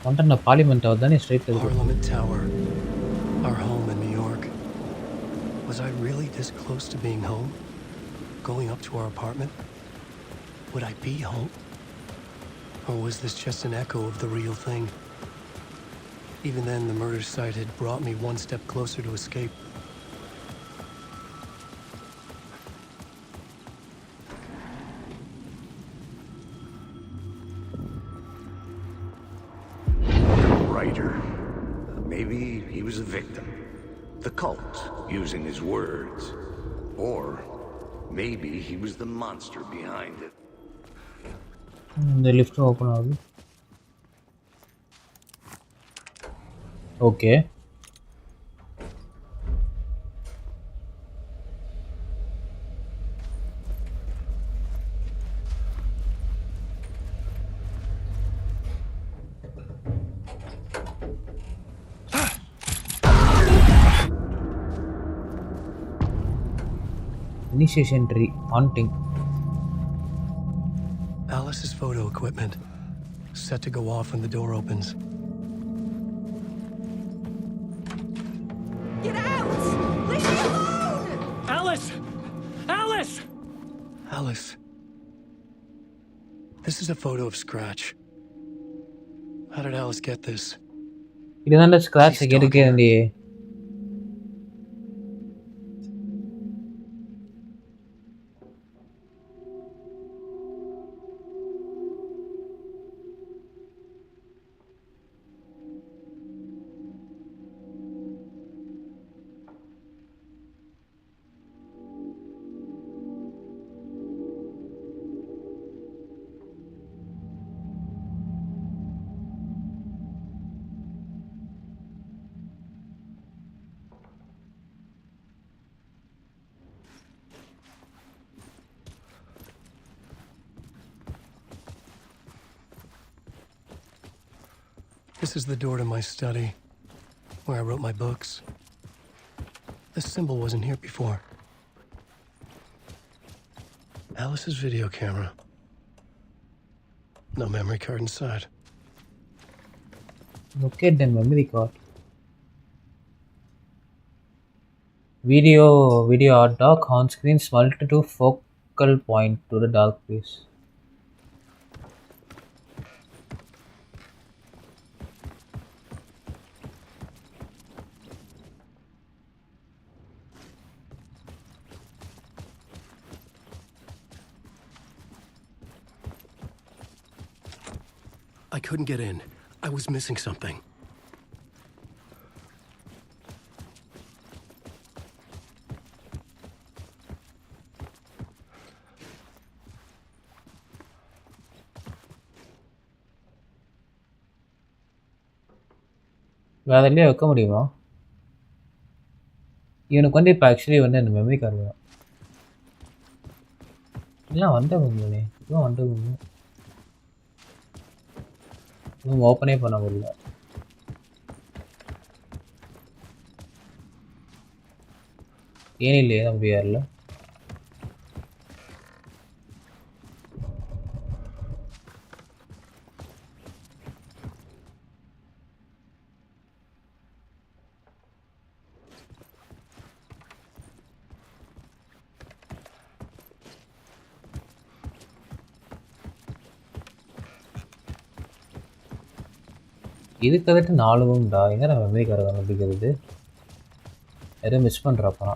வந்துட்டு நான் பார்லிமெண்ட் தானே ஸ்ட்ரைட்டில் இருக்கு.
Parliament Tower, our home in New York. Was I really this close to being home? Going up to our apartment? Would I be home? Or was this just an echo of the real thing? Even then, the murder site had brought me one step closer to escape.
The writer. Maybe he was a victim. The cult, using his words. Or maybe he was the monster behind it.
The lift open ஆகுது. Okay. Initiation tree, haunting.
Alice's photo equipment, set to go off when the door opens.
Get out! Leave me alone!
Alice! Alice! Alice. This is a photo of Scratch. How did Alice get this?
இதுதான்டா scratch எடுக்கே இருந்தியே.
This is the door to my study, where I wrote my books. This symbol wasn't here before. Alice's video camera. No memory card inside.
Look at the memory card. Video art dark on screen smelt to focal point to the dark place.
I couldn't get in. I was missing something.
வேறலையே வைக்க முடியுமா? இவனுக்கு வந்து இப்போ actually வந்து அந்த memory card வேணும். இல்லை வந்துடுங்க இதுவும் வந்துடுங்க. இதுவும் ஓப்பனே பண்ண முடியல. ಏನಿಲ್ಲ ನಮ್ಮ ಬಿಆರ್ல இதுக்கு வந்துட்டு 4 ரூம்டா. எங்கே நான் மெமரி கார்டு கண்டுபிடிக்கிறது? ஏதோ மிஸ் பண்ணுறப்பா.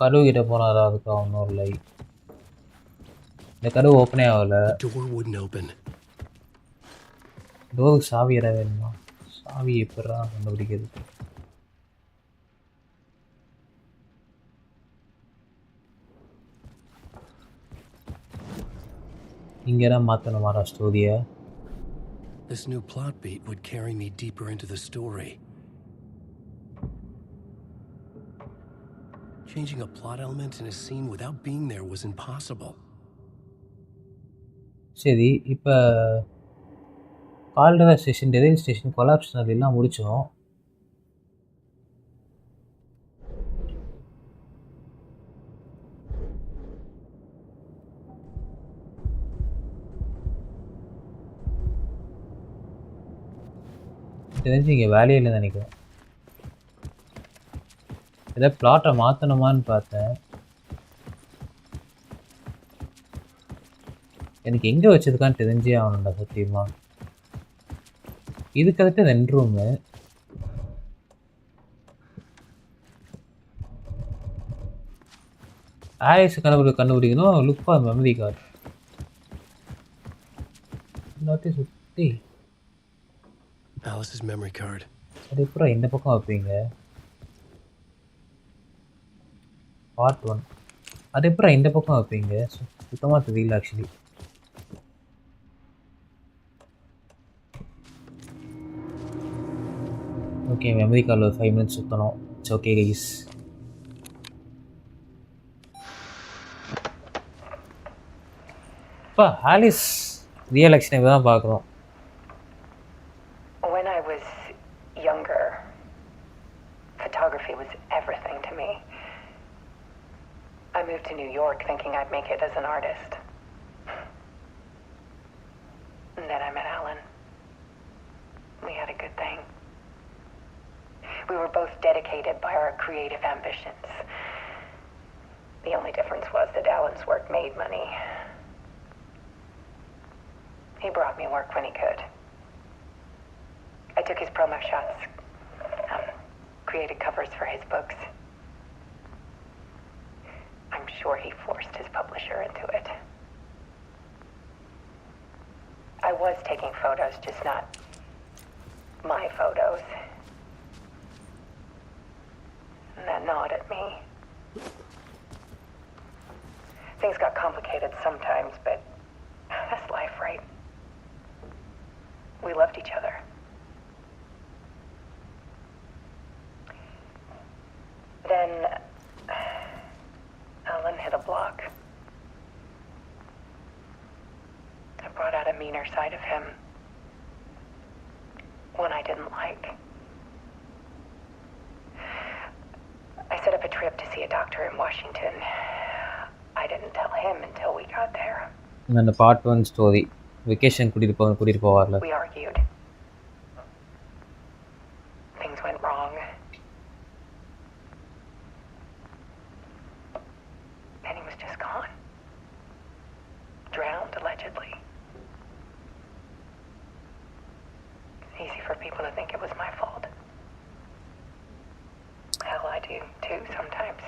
கதவு கிட்ட போனாதான் அதுக்கு ஒன்றும் இல்லை. இந்த கதவு ஓப்பனே ஆகல. டோருக்கு சாவி எதாவது வேணுமா? சாவி எப்படா கண்டுபிடிக்கிறது? இங்கே தான் மாற்றணுமாடா ஸ்டோரியை?
This new plot beat would carry me deeper into the story. Changing a plot element in a scene without being there was impossible.
சரி இப்போ கால்டரா ஸ்டேஷன் டெரில் ஸ்டேஷன் கொலாப்ஷனல் எல்லாம் முடிச்சோம். தெரிஞ்சு இங்கே வேலையே இல்லைன்னு நினைக்கிறேன். ஏதாவது பிளாட்டை மாற்றணுமான்னு பார்த்தேன். எனக்கு எங்கே வச்சதுக்கான்னு தெரிஞ்சே ஆகணும்டா சத்தியமா. இதுக்கு அடுத்து 2 ரூமு. ஆலிஸ் கண்டுபிடிக்கணும். Look for memory card. எல்லாத்தையும் சுற்றி
Alice's memory card.
அது எப்போ இந்த பக்கம் வைப்பீங்க? பார்ட் 1. அது எப்போ இந்த பக்கம் வைப்பீங்க? சுத்தமாக தெரியல ஆக்சுவலி. ஓகே, மெமரி கார்டில் ஒரு 5 minutes சுற்றணும். It's okay guys. இப்போ ஆலிஸ் ரியல் ஆக்ஷனை தான் பார்க்குறோம்.
When I was younger, photography was everything to me. I moved to New York thinking I'd make it as an artist. And then I met Alan. We had a good thing. We were both dedicated by our creative ambitions. The only difference was that Alan's work made money. He brought me work when he could. I took his promo shots, created covers for his books. I'm sure he forced his publisher into it. I was taking photos, just not my photos. And that gnawed at me. Things got complicated sometimes, but that's life, right? We loved each other. Then Alan hit a block. I brought out a meaner side of him. One I didn't like. I set up a trip to see a doctor in Washington. I didn't tell him until we got there.
அந்த part 1 story vacation கூட்டிட்டு போவார்ல.
We argued. Things went wrong. And he was just gone. Drowned, allegedly. It's easy for people to think it was my fault. Hell, I do too sometimes.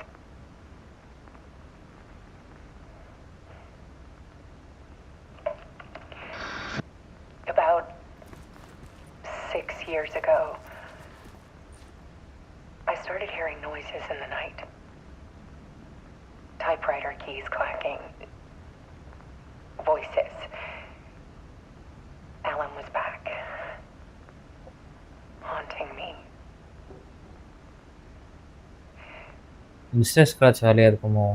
About 6 years ago, I started hearing noises in the night. Typewriter keys clacking. Voices. Alan was back. Haunting me.
Mister scratch வேலையாக இருக்குமோ?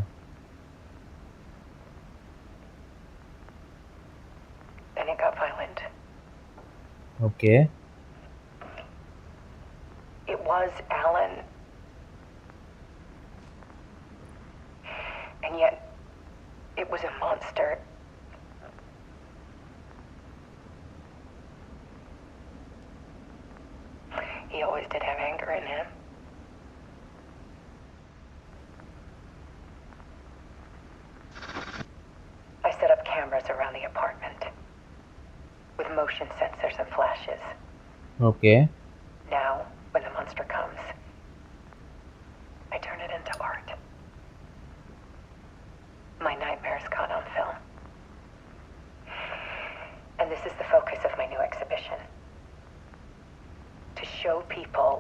Then it got violent.
Okay.
It was Alan. And yet, it was a monster. He always did have anger in him. I set up cameras around the apartment with motion sensors and flashes.
Okay.
Now, when the monster comes, I turn it into art. My nightmares caught on film. And this is the focus of my new exhibition. To show people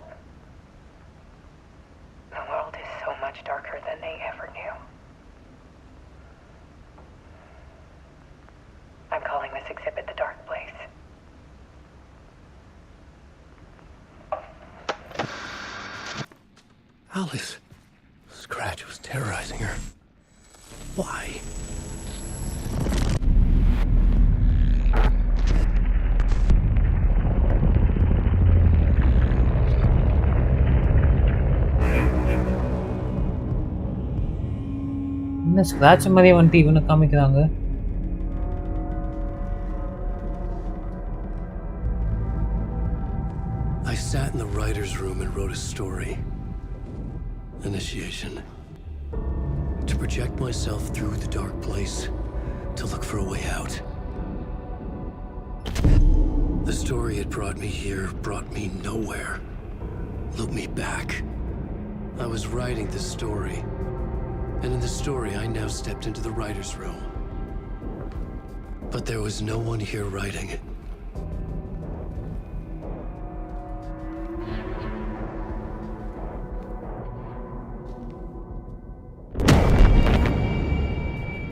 the world is so much darker than they ever knew. I'm calling this exhibit The Dark Place.
Alice. Scratch was Why?
என்ன scratch மாதிரியே வந்துட்டு இவனை காமிக்கிறாங்க.
I sat in the writer's room and wrote a story. Initiation. To project myself through the dark place, to look for a way out. The story had brought me here, brought me nowhere. Looped me back. I was writing this story. And in the story, I now stepped into the writer's room. But there was no one here writing.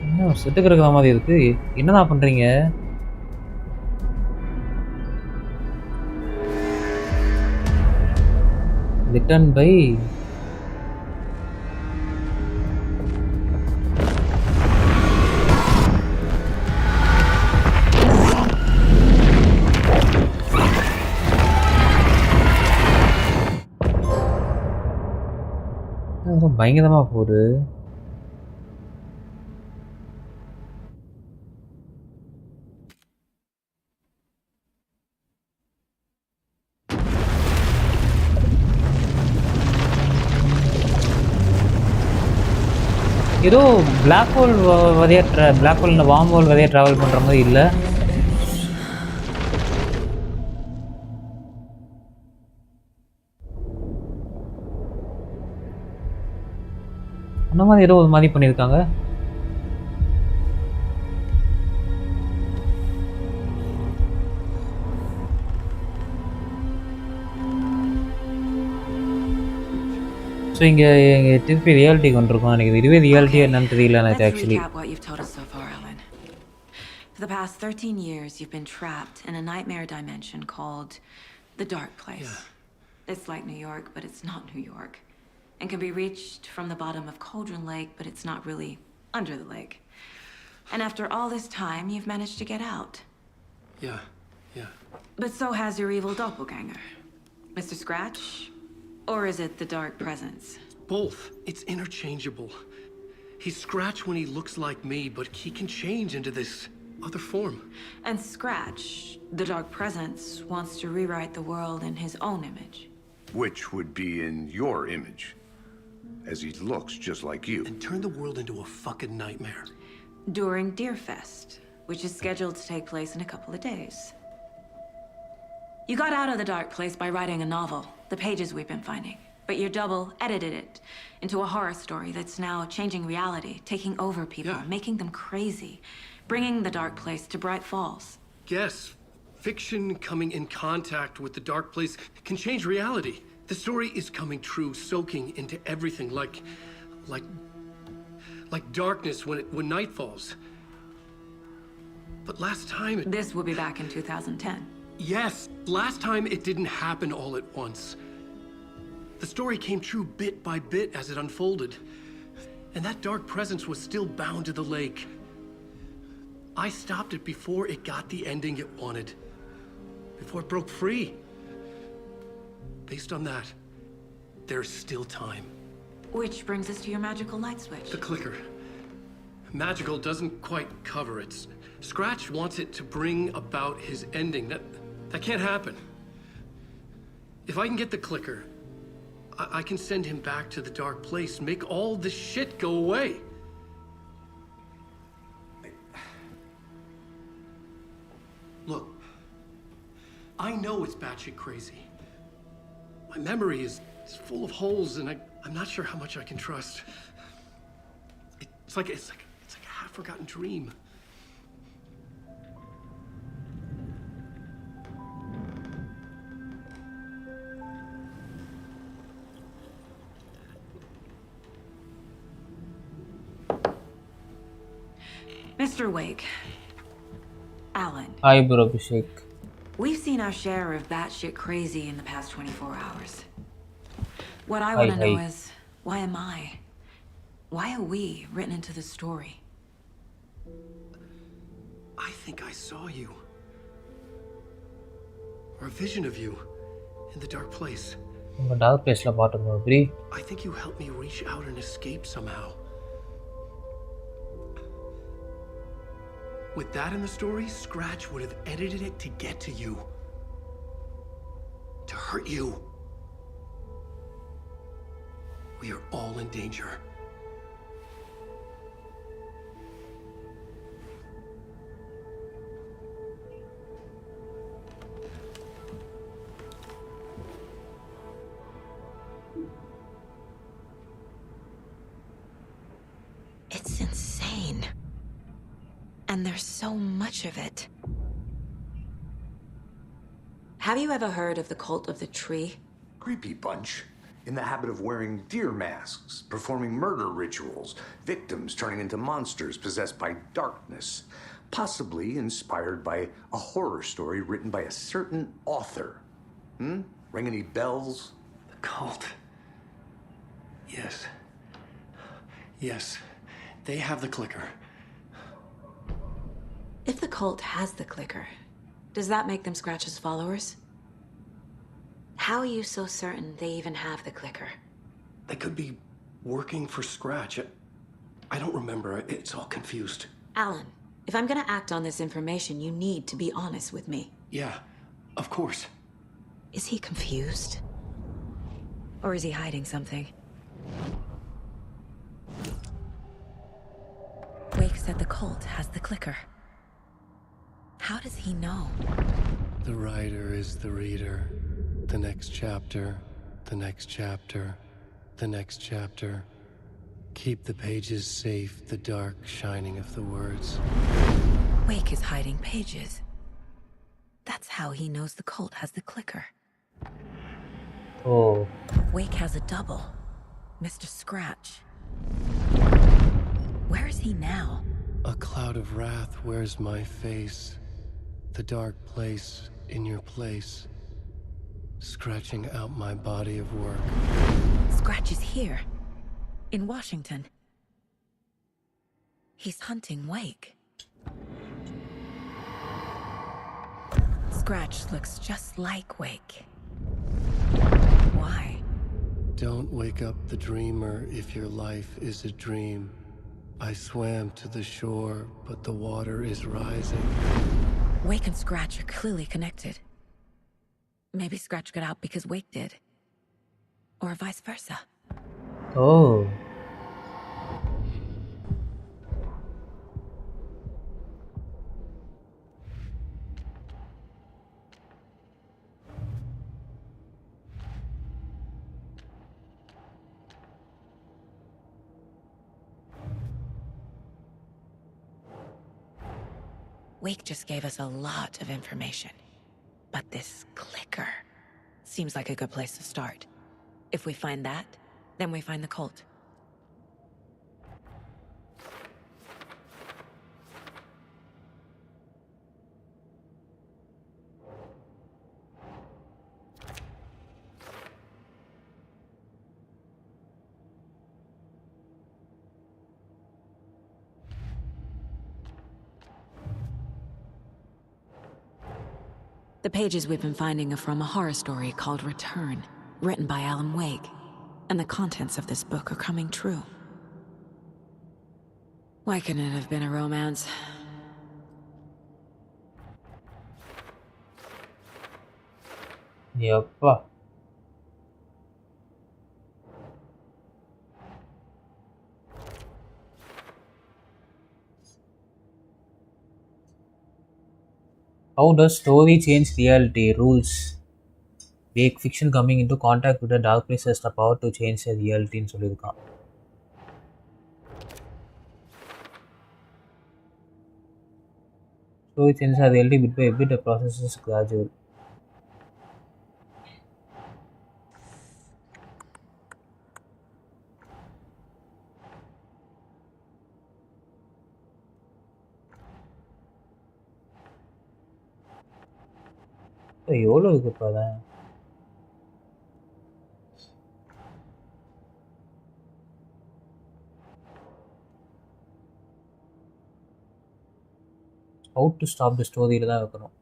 என்ன செத்துக்கு இருக்கிற மாதிரி இருக்கு. என்னதான் பண்றீங்க? Return by பயங்கரமா போகுது. ஏதோ black hole வழியா பிளாக் ஹோல் இந்த வார்ம் ஹோல் வழியா ட்ராவல் பண்ற மாதிரி இல்லை. அந்த மாதிரி ஏதோ ஒரு மாதிரி பண்ணியிருக்காங்க. ஸோ இங்கே திருப்பி ரியாலிட்டிக்கு வந்துருக்கோம். எனக்கு இதுவே ரியாலிட்டி என்னன்னு தெரியல எனக்கு actually.
What you've told us so far, Alan. For the past 13 years, you've been trapped in a nightmare dimension called the Dark Place. Yeah. It's like New York, but it's not New York. And can be reached from the bottom of Cauldron Lake, but it's not really under the lake. And after all this time, you've managed to get out.
Yeah.
But so has your evil doppelganger, Mr. Scratch. Or is it the dark presence?
Both. It's interchangeable. He's Scratch when he looks like me, but he can change into this other form.
And Scratch, the dark presence, wants to rewrite the world in his own image.
Which would be in your image, as he looks just like you.
And turn the world into a fucking nightmare.
During Deerfest, which is scheduled to take place in a couple of days. You got out of the dark place by writing a novel, the pages we've been finding. But your double edited it into a horror story that's now changing reality, taking over people, making them crazy, bringing the dark place to Bright Falls.
Yes, fiction coming in contact with the dark place can change reality. The story is coming true, soaking into everything like darkness when night falls. But last time
This will be back in 2010.
Yes, last time it didn't happen all at once. The story came true bit by bit as it unfolded. And that dark presence was still bound to the lake. I stopped it before it got the ending it wanted. Before it broke free. Based on that, there's still time.
Which brings us to your magical light switch.
The clicker. Magical doesn't quite cover it. Scratch wants it to bring about his ending. That can't happen. If I can get the clicker, I can send him back to the dark place, make all this shit go away. Look, I know it's batshit crazy. My memory is full of holes, and I'm not sure how much I can trust. It's like a half-forgotten dream.
Mr. Wake. Alan.
Hi, bro, Abhishek.
We've seen our share of batshit crazy in the past 24 hours. What I want to know is, why am I? Why are we written into the story?
I think I saw you. Or a vision of you in the dark place.
நம்ம dark பிளேஸ்ல பாத்துறோம் அப்படி.
I think you helped me reach out and escape somehow. With that in the story, Scratch would have edited it to get to you. To hurt you. We are all in danger.
It's insane. And there's so much of it.
Have you ever heard of the cult of the tree?
Creepy bunch. In the habit of wearing deer masks, performing murder rituals, victims turning into monsters possessed by darkness, possibly inspired by a horror story written by a certain author. Ring any bells?
The cult. Yes. Yes. They have the clicker.
If the cult has the clicker, does that make them Scratch's followers? How are you so certain they even have the clicker?
They could be working for Scratch. I don't remember. It's all confused.
Alan, if I'm gonna act on this information, you need to be honest with me.
Yeah, of course.
Is he confused? Or is he hiding something? Wake said the cult has the clicker. How does he know?
The writer is the reader. The next chapter, the next chapter, the next chapter. Keep the pages safe, the dark shining of the words.
Wake is hiding pages. That's how he knows the cult has the clicker.
Oh.
Wake has a double, Mr. Scratch. Where is he now?
A cloud of wrath wears my face. The dark place in your place. Scratching out my body of work.
Scratch is here, in Washington. He's hunting Wake. Scratch looks just like Wake. Why?
Don't wake up the dreamer if your life is a dream. I swam to the shore, but the water is rising.
Wake and Scratch are clearly connected. Maybe Scratch got out because Wake did. Or vice versa.
Oh.
Wake just gave us a lot of information. But this clicker seems like a good place to start. If we find that, then we find the cult. The pages we've been finding are from a horror story called Return, written by Alan Wake. And the contents of this book are coming true. Why couldn't it have been a romance?
Yeppa. How does story change reality? Rules. Make fiction coming into contact with the dark place has the power to change the reality ன்னு சொல்லியிருக்கான். Story changes the reality bit by bit. The process is gradual. எவ்வளோ இருக்கு இப்போ அதான். How to stop the story தான் வைக்கணும்.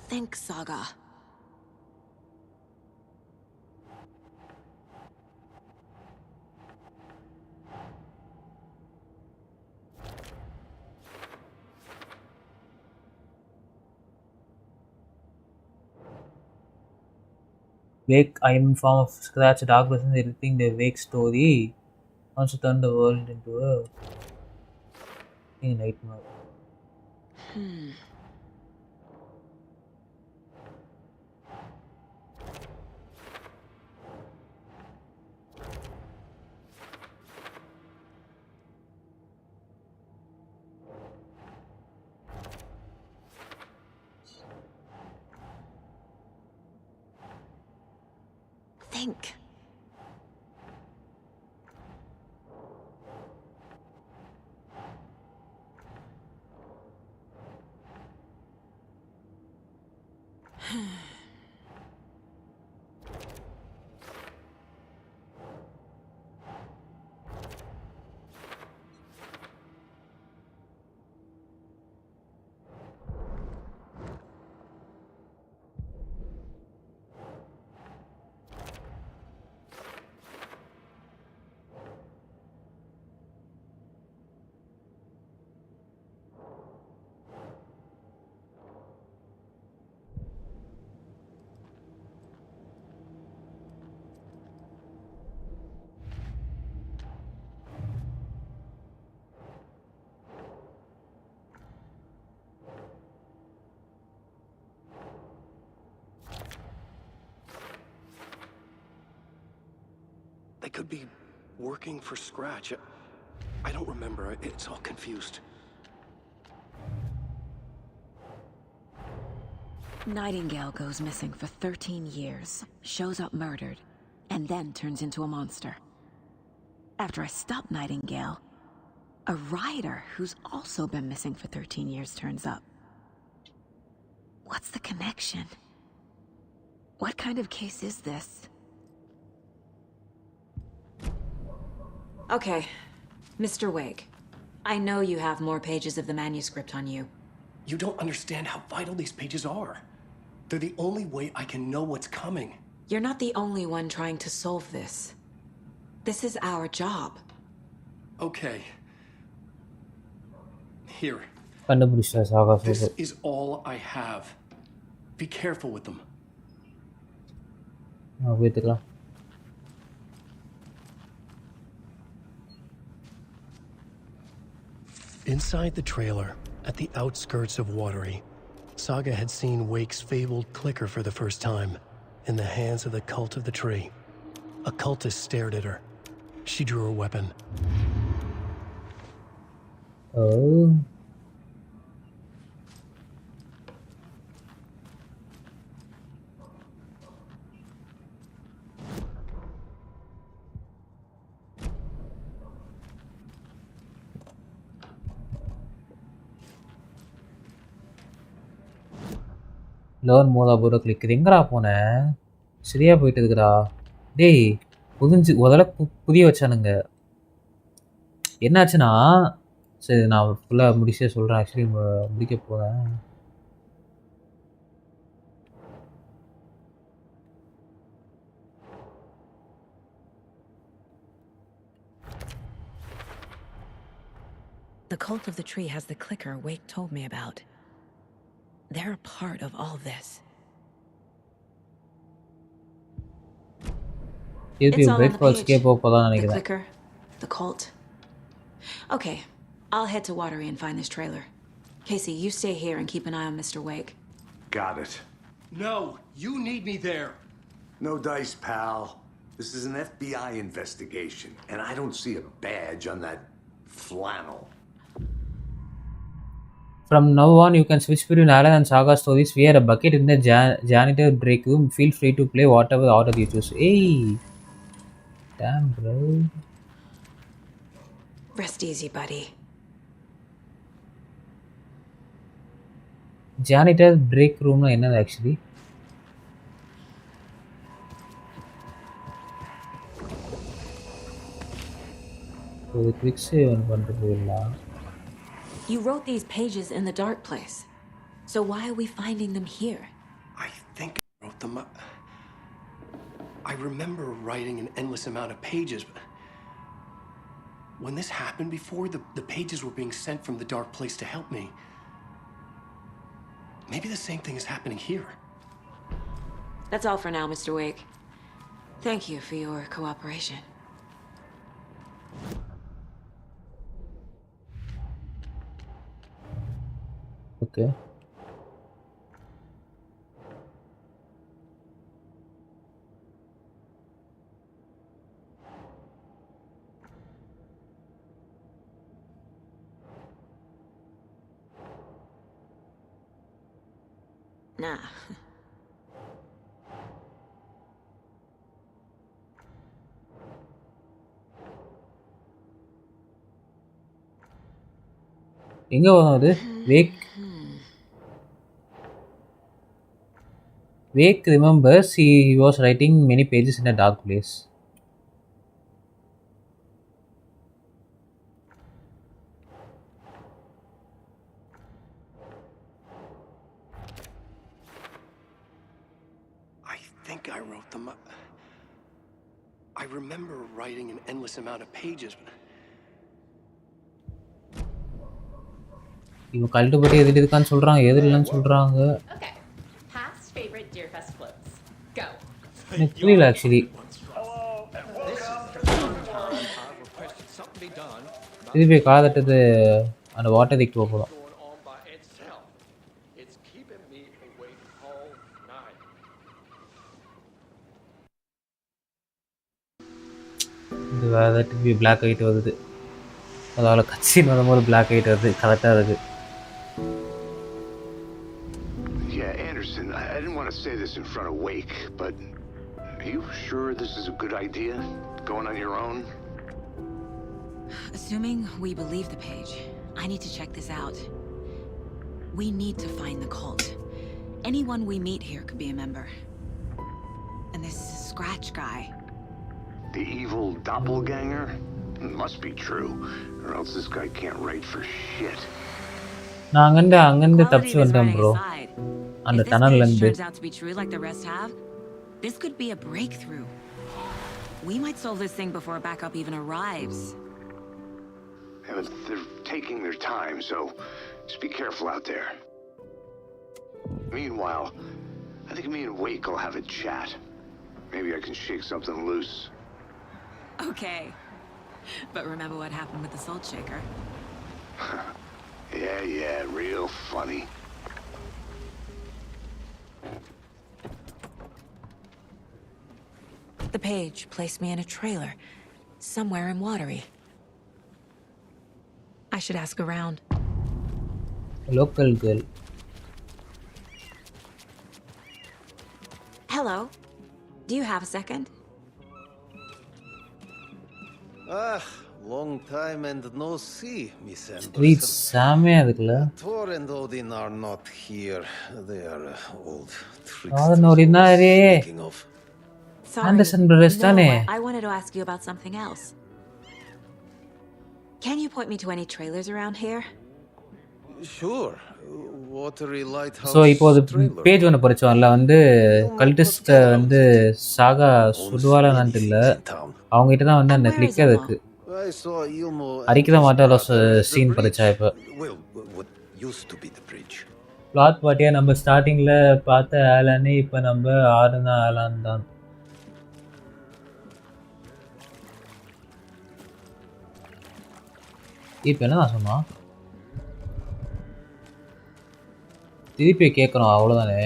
Think, Saga.
Wake, I am in form of scratch, dark person, everything the Wake story wants to turn the world into a nightmare.
Think.
They could be working for Scratch. I don't remember. It's all confused.
Nightingale goes missing for 13 years, shows up murdered, and then turns into a monster. After I stop Nightingale, a rider who's also been missing for 13 years turns up. What's the connection? What kind of case is this?
Okay, Mr. Wake. I know you have more pages of the manuscript on you.
You don't understand how vital these pages are. They're the only way I can know what's coming.
You're not the only one trying to solve this. This is our job.
Okay. Here.
கண்டுபிடிச்சா சாகா
This
super.
is all I have. Be careful with them.
போய்த்துக்கலாம்.
Inside the trailer, at the outskirts of Watery, Saga had seen Wake's fabled clicker for the first time, in the hands of the Cult of the Tree. A cultist stared at her. She drew her weapon.
Oh. லேர்ன் மோதா போட click எங்கடா போனேன் சரியா போயிட்டு இருக்குடா டேய் புதிஞ்சு முதல்ல புதிய வச்சானுங்க என்னாச்சுன்னா சரி நான் ஃபுல்லாக முடிச்சே சொல்கிறேன் ஆக்சுவலி முடிக்க போகிறேன்
The Cult of the Tree has the clicker Wake told me about. They're a part of all this.
It's all on the page.
The
clicker, the cult. Okay, I'll head to Watery and find this trailer. Casey, you stay here and keep an eye on Mr. Wake.
Got it.
No, you need me there.
No dice, pal. This is an FBI investigation, and I don't see a badge on that flannel.
From now on, you can switch between Alan and Saga stories via a bucket in the janitor break room. Feel free to play whatever order you choose. Hey, damn, bro.
Rest easy, buddy.
Janitor break room na enna actually? So the quick save on பண்றது இல்ல.
You wrote these pages in the dark place. So why are we finding them here?
I think I wrote them up. I remember writing an endless amount of pages, but when this happened before, the pages were being sent from the dark place to help me. Maybe the same thing is happening here.
That's all for now, Mr. Wake. Thank you for your cooperation.
Okay.
Nah.
எங்க வரும் அது? Wake remembers he was writing many pages in a dark place.
I think I wrote them up. I remember writing an endless amount of pages, but
இவன் கல்ட்டுப்பட்டு எதில் இருக்கான்னு சொல்றாங்க, எதில் இல்லைன்னு சொல்றாங்க.
Okay. Past favorite Deerfest quotes. Go.
எனக்கு புரியல actually. திருப்பி காதட்டது அந்த வாட்டர் திக்கு போகலாம். இது வேறு திருப்பி பிளாக் ஆகிட்டு வருது. அதால் கட்சின்னு வரும்போது பிளாக் ஆகிட்டு வருது. கரெக்டாக இருக்குது.
Yeah, Anderson, I didn't want to say this in front of Wake, but are you sure this is a good idea? Going on your own?
Assuming we believe the page, I need to check this out. We need to find the cult. Anyone we meet here could be a member. And this Scratch guy.
The evil doppelganger? Must be true, or else this guy can't write for shit.
நான் அங்கேருந்து தப்பிச்சு வந்தேன் bro, அந்த டனல்லேருந்து.
Turns out to be true like the rest have. This could be a breakthrough. We might solve this thing before backup even arrives.
Yeah, but they're taking their time, so just be careful out there. Meanwhile, I think me and Wake will have a chat. Maybe I can shake something loose.
Okay. But remember what happened with the salt shaker?
Yeah, real funny.
The page placed me in a trailer, somewhere in Watery. I should ask around.
Local girl.
Hello. Do you have a second?
Long time and no see, Miss Anderson.
Street செமையா இருக்குல்ல.
Thor and Odin are not here. They are old
tricksters.
Sorry.
Anderson brothers தானே.
I wanted to ask you about something else. Can you point me to any trailers around here?
Sure. Watery lighthouse.
So இப்போ அது page ஒன்று படித்தோம். அதில் வந்து கல்டிஸ்ட்டை வந்து சாகா சுடுவாளான்னு இல்லை, அவங்ககிட்ட தான் வந்து அந்த கிளிக்கர் இருக்குது. அரிக்கிற மாட்டால சீன் படித்தா இப்போ பிளாட் பாட்டியாக நம்ம ஸ்டார்டிங்கில் பார்த்த ஆலானே இப்போ நம்ம ஆடுன ஆலான் தான். இப்போ என்ன நான் சொன்னான், திருப்பி கேட்கணும் அவ்வளோதானே.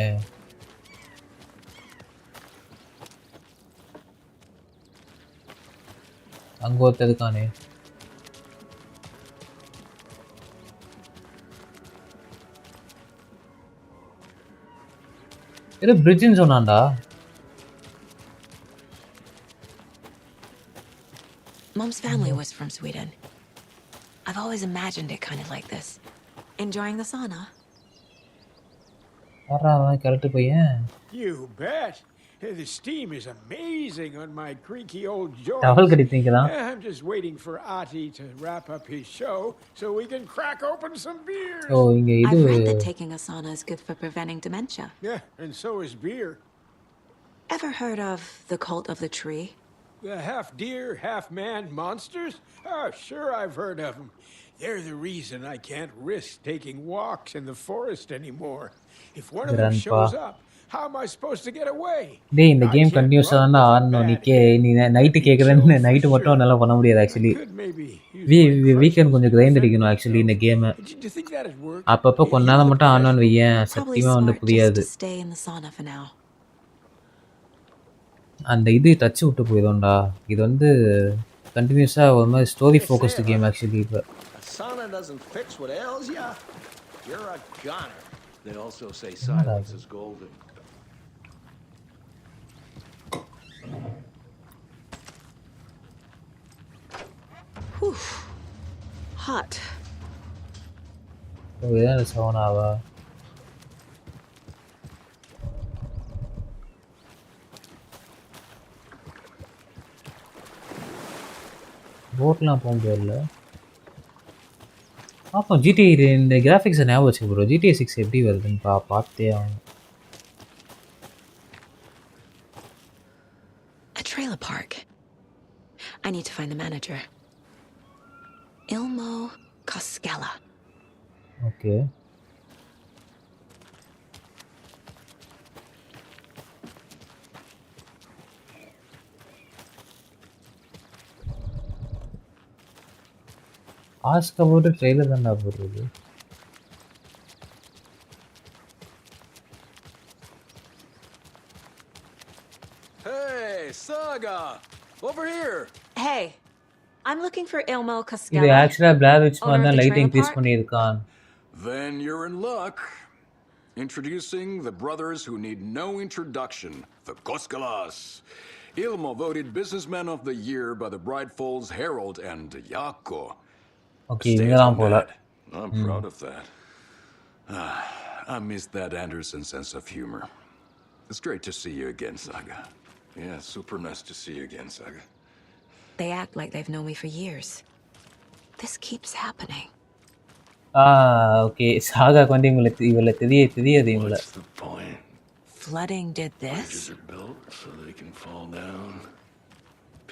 அங்கே ஒருத்தர் இருக்கானே. ஏதோ பிரிட்ஜ்னு சொன்னான்டா.
Mom's family was from Sweden. I've always imagined it kind of like this. Enjoying the sauna?
யாரா அவன் கரெக்ட் பையன்?
You bet. The steam is amazing on my creaky old
towel
joints.
கடி திங்கறான்.
I'm just waiting for Ati to wrap up his show so we can crack open some beers.
ஓ இங்க இது
I've read that taking a sauna is good for preventing dementia.
Yeah, and so is beer.
Ever heard of the cult of the tree?
The half-deer, half-man monsters? Oh, sure I've heard of them. They're the reason I can't risk taking walks in the forest anymore. If one of them shows up, how am I supposed to get away?
டேய் இந்த game கண்டினியூஸா தான் ஆடணும். நீ night கேக்குறேன்னு night மட்டும் நல்லா பண்ண முடியாது एक्चुअली. வீக்கெண்ட் கொஞ்சம் கிரைண்ட் அடிக்கணும் एक्चुअली இந்த கேம். அப்பப்ப கொஞ்ச நேரம் மட்டும் ஆடணும்னு வையேன் சத்தியமா வந்து புரியாது. அந்த இது டச் விட்டு போயிடும்டா. இது வந்து கண்டினியூஸா ஒரு மாதிரி ஸ்டோரி ஃபோக்கஸ்டு கேம் एक्चुअली. இப்ப
sauna doesn't fix what ails ya. You're a goner. They also say silence is golden.
Whew. Hot.
ஓ இதான் சவுனாவா? போட்லாம் போக முடியல. அப்போ ஜிடிஏ இந்த கிராஃபிக்ஸை ஞாபகம் வச்சுக்க ப்ரோ. ஜிடிஏ 6 எப்படி வருதுன்னு பார்த்தே ஆகணும்.
A trailer park. I need to find the manager. Ilmo Koskela.
Okay. Ask about the trailer தான்டா போடுறது.
Hey, Saga! Over here!
Hey, I'm looking for Ilmo Koskela.
இது ஆக்சுவலா பிளாக் விச் மாதிரி தான் லைட் இன்க்ரீஸ் பண்ணியிருக்கான்.
Then you're in luck. Introducing the brothers who need no introduction, the Koskelas. Ilmo voted Businessman of the Year by the Bright Falls Herald and Yako.
Okay, இங்கதான் போல.
I'm proud of that. I missed that Anderson sense of humor. It's great to see you again, Saga. Yeah, super nice to see you again, Saga.
They act like they've known me for years. This keeps happening.
Okay. Saga வந்து இவள தெரியாது இவள.
What's the point?
Flooding did this?
Bridges are built so they can fall down.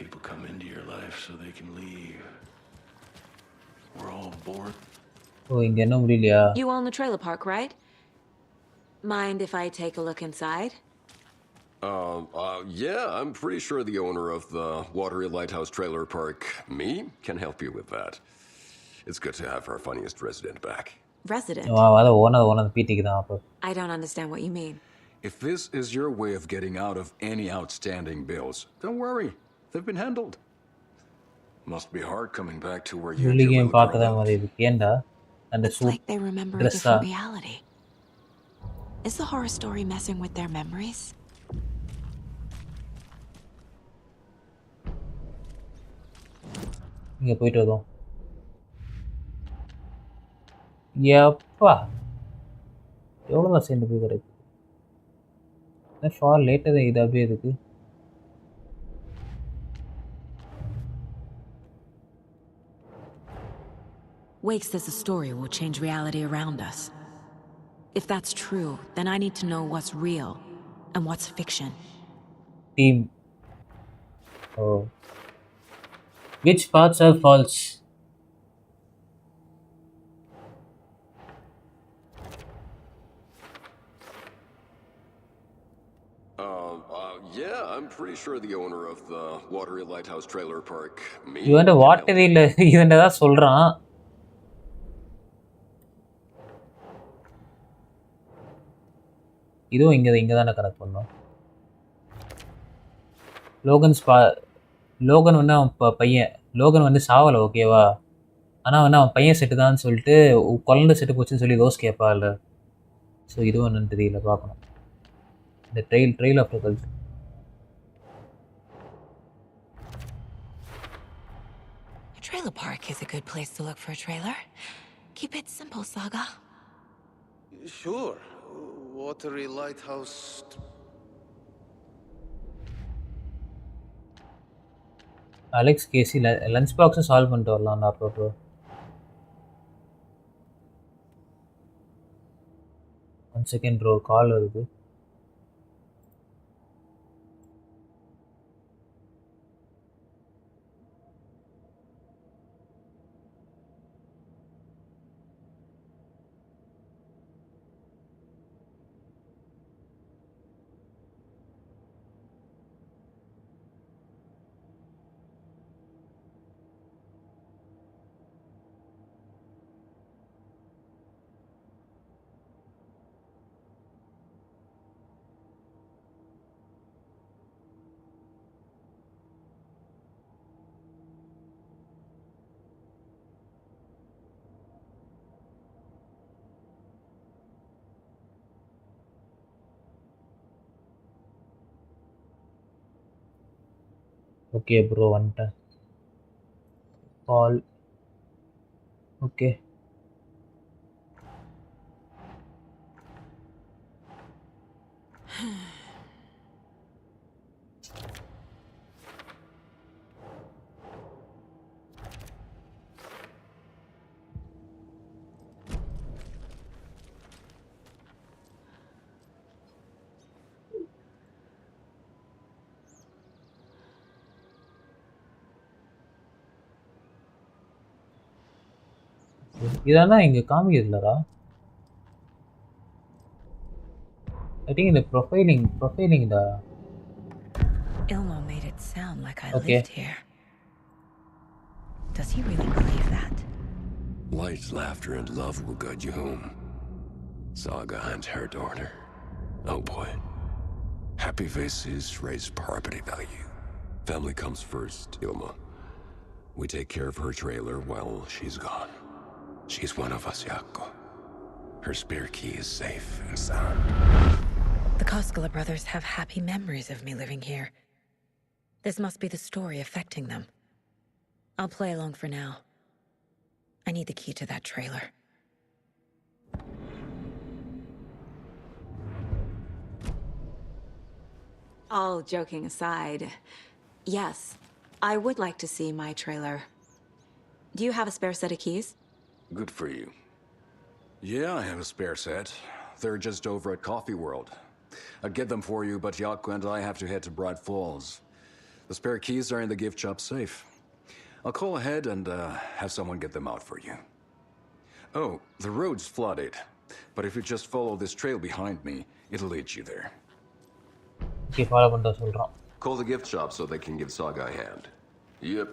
People come into your life so they can leave. We're all bored.
ஓ இங்க என்ன முடியலையா?
You own the trailer park, right? Mind if I take a look inside?
Yeah, I'm pretty sure the owner of the Watery Lighthouse Trailer Park, me, can help you with that. It's good to have our funniest resident back.
Resident?
Wow, அத owner பீட்டிக்கு தான் அப்ப.
I don't understand what you mean.
If this is your way of getting out of any outstanding bills, don't worry. They've been handled. Must be hard coming back to where you
really game பார்த்தத மாதிரி இருக்கு. ஏண்டா அந்த
It's like they remember a different reality. Is the horror story messing with their memories?
இங்க போயிட்டு வரோம். யப்பா எவ்வளோ சேர்ந்து போய் கிடக்கு. ஃபார் லேட்டர் இது அப்படியே இருக்கு.
Wakes says the story will change reality around us. If that's true, then I need to know what's real and what's fiction.
Team. Oh. Which parts are false?
Yeah, I'm pretty sure the owner of the Watery Lighthouse Trailer Park, me.
இவன் வாட்டரியில் இவன் தான் சொல்றான். இதுவும் இங்கே தானே connect பண்ணோம். Logan வந்து அவன் பையன். லோகன் வந்து சாவலை ஓகேவா. ஆனால் வந்து அவன் பையன் செட்டு தான் சொல்லிட்டு குழந்தை செட்டு போச்சுன்னு சொல்லி ரோஸ் கேட்பா இல்லை. ஸோ இதுவும் என்னன்னு தெரியல பார்க்கணும். The trail of the cult.
A trailer park is a good place to look for a trailer. Keep it simple, Saga.
Sure. Watery lighthouse.
Alex Casey lunch box solve பண்ணிட்டு வரலாம் அப்போ. One second bro, call வருது. Okay bro, வந்துட்டேன். Call. Okay. இதானா இங்க காமிக்கிறதுலடா. I think in the profiling da.
Ilmo made it sound like I lived here. Does he really believe that?
Light, laughter, and love will guide you home. Saga and her daughter. Oh boy. Happy faces raise property value. Family comes first, Ilma. We take care of her trailer while she's gone. She's one of us, Yakko. Her spare key is safe and sound.
The Koskela brothers have happy memories of me living here. This must be the story affecting them. I'll play along for now. I need the key to that trailer.
All joking aside, yes, I would like to see my trailer. Do you have a spare set of keys?
Good for you. Yeah, I have a spare set. They're just over at Coffee World. I'd get them for you, but Yakko and I have to head to Bright Falls. The spare keys are in the gift shop safe. I'll call ahead and have someone get them out for you. Oh, the road's flooded, but if you just follow this trail behind me, it'll lead you there.
Okay, follow பண்ண சொல்றான்.
Call the gift shop so they can give Saga a hand. Yep.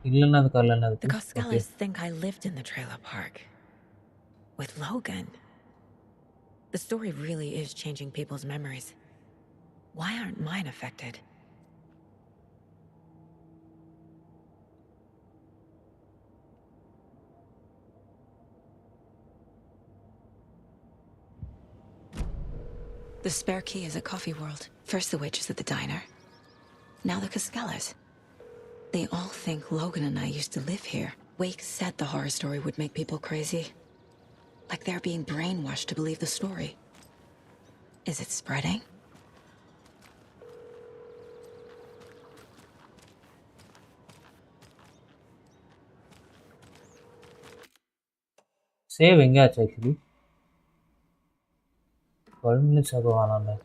The Koskelas think I lived in the trailer park. With Logan. The story really is changing people's memories. Why aren't mine affected? The spare key is at Coffee World. First the witches at the diner. Now the Koskelas. They all think Logan and I used to live here. Wake said the horror story would make people crazy. Like they're being brainwashed to believe the story. Is it spreading?
Save எங்கயாச்சு actually 12 minutes ago ஆனானே.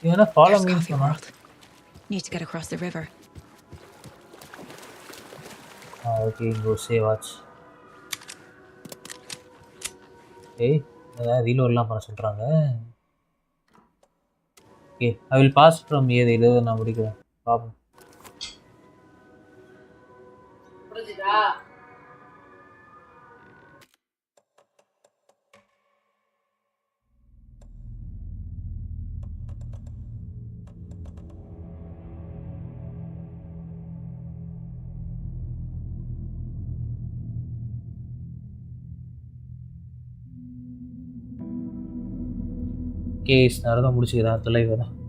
You wanna follow me?
Coffee World. Need to get across the river.
Okay, go save watch. Hey, reload பண்ண சொல்றாங்க. Okay, I will pass from here. இத நான் முடிக்கிறேன். பாப்போம். Case நடந்து முடிச்சுக்கிறேன் தலைவர் தான்.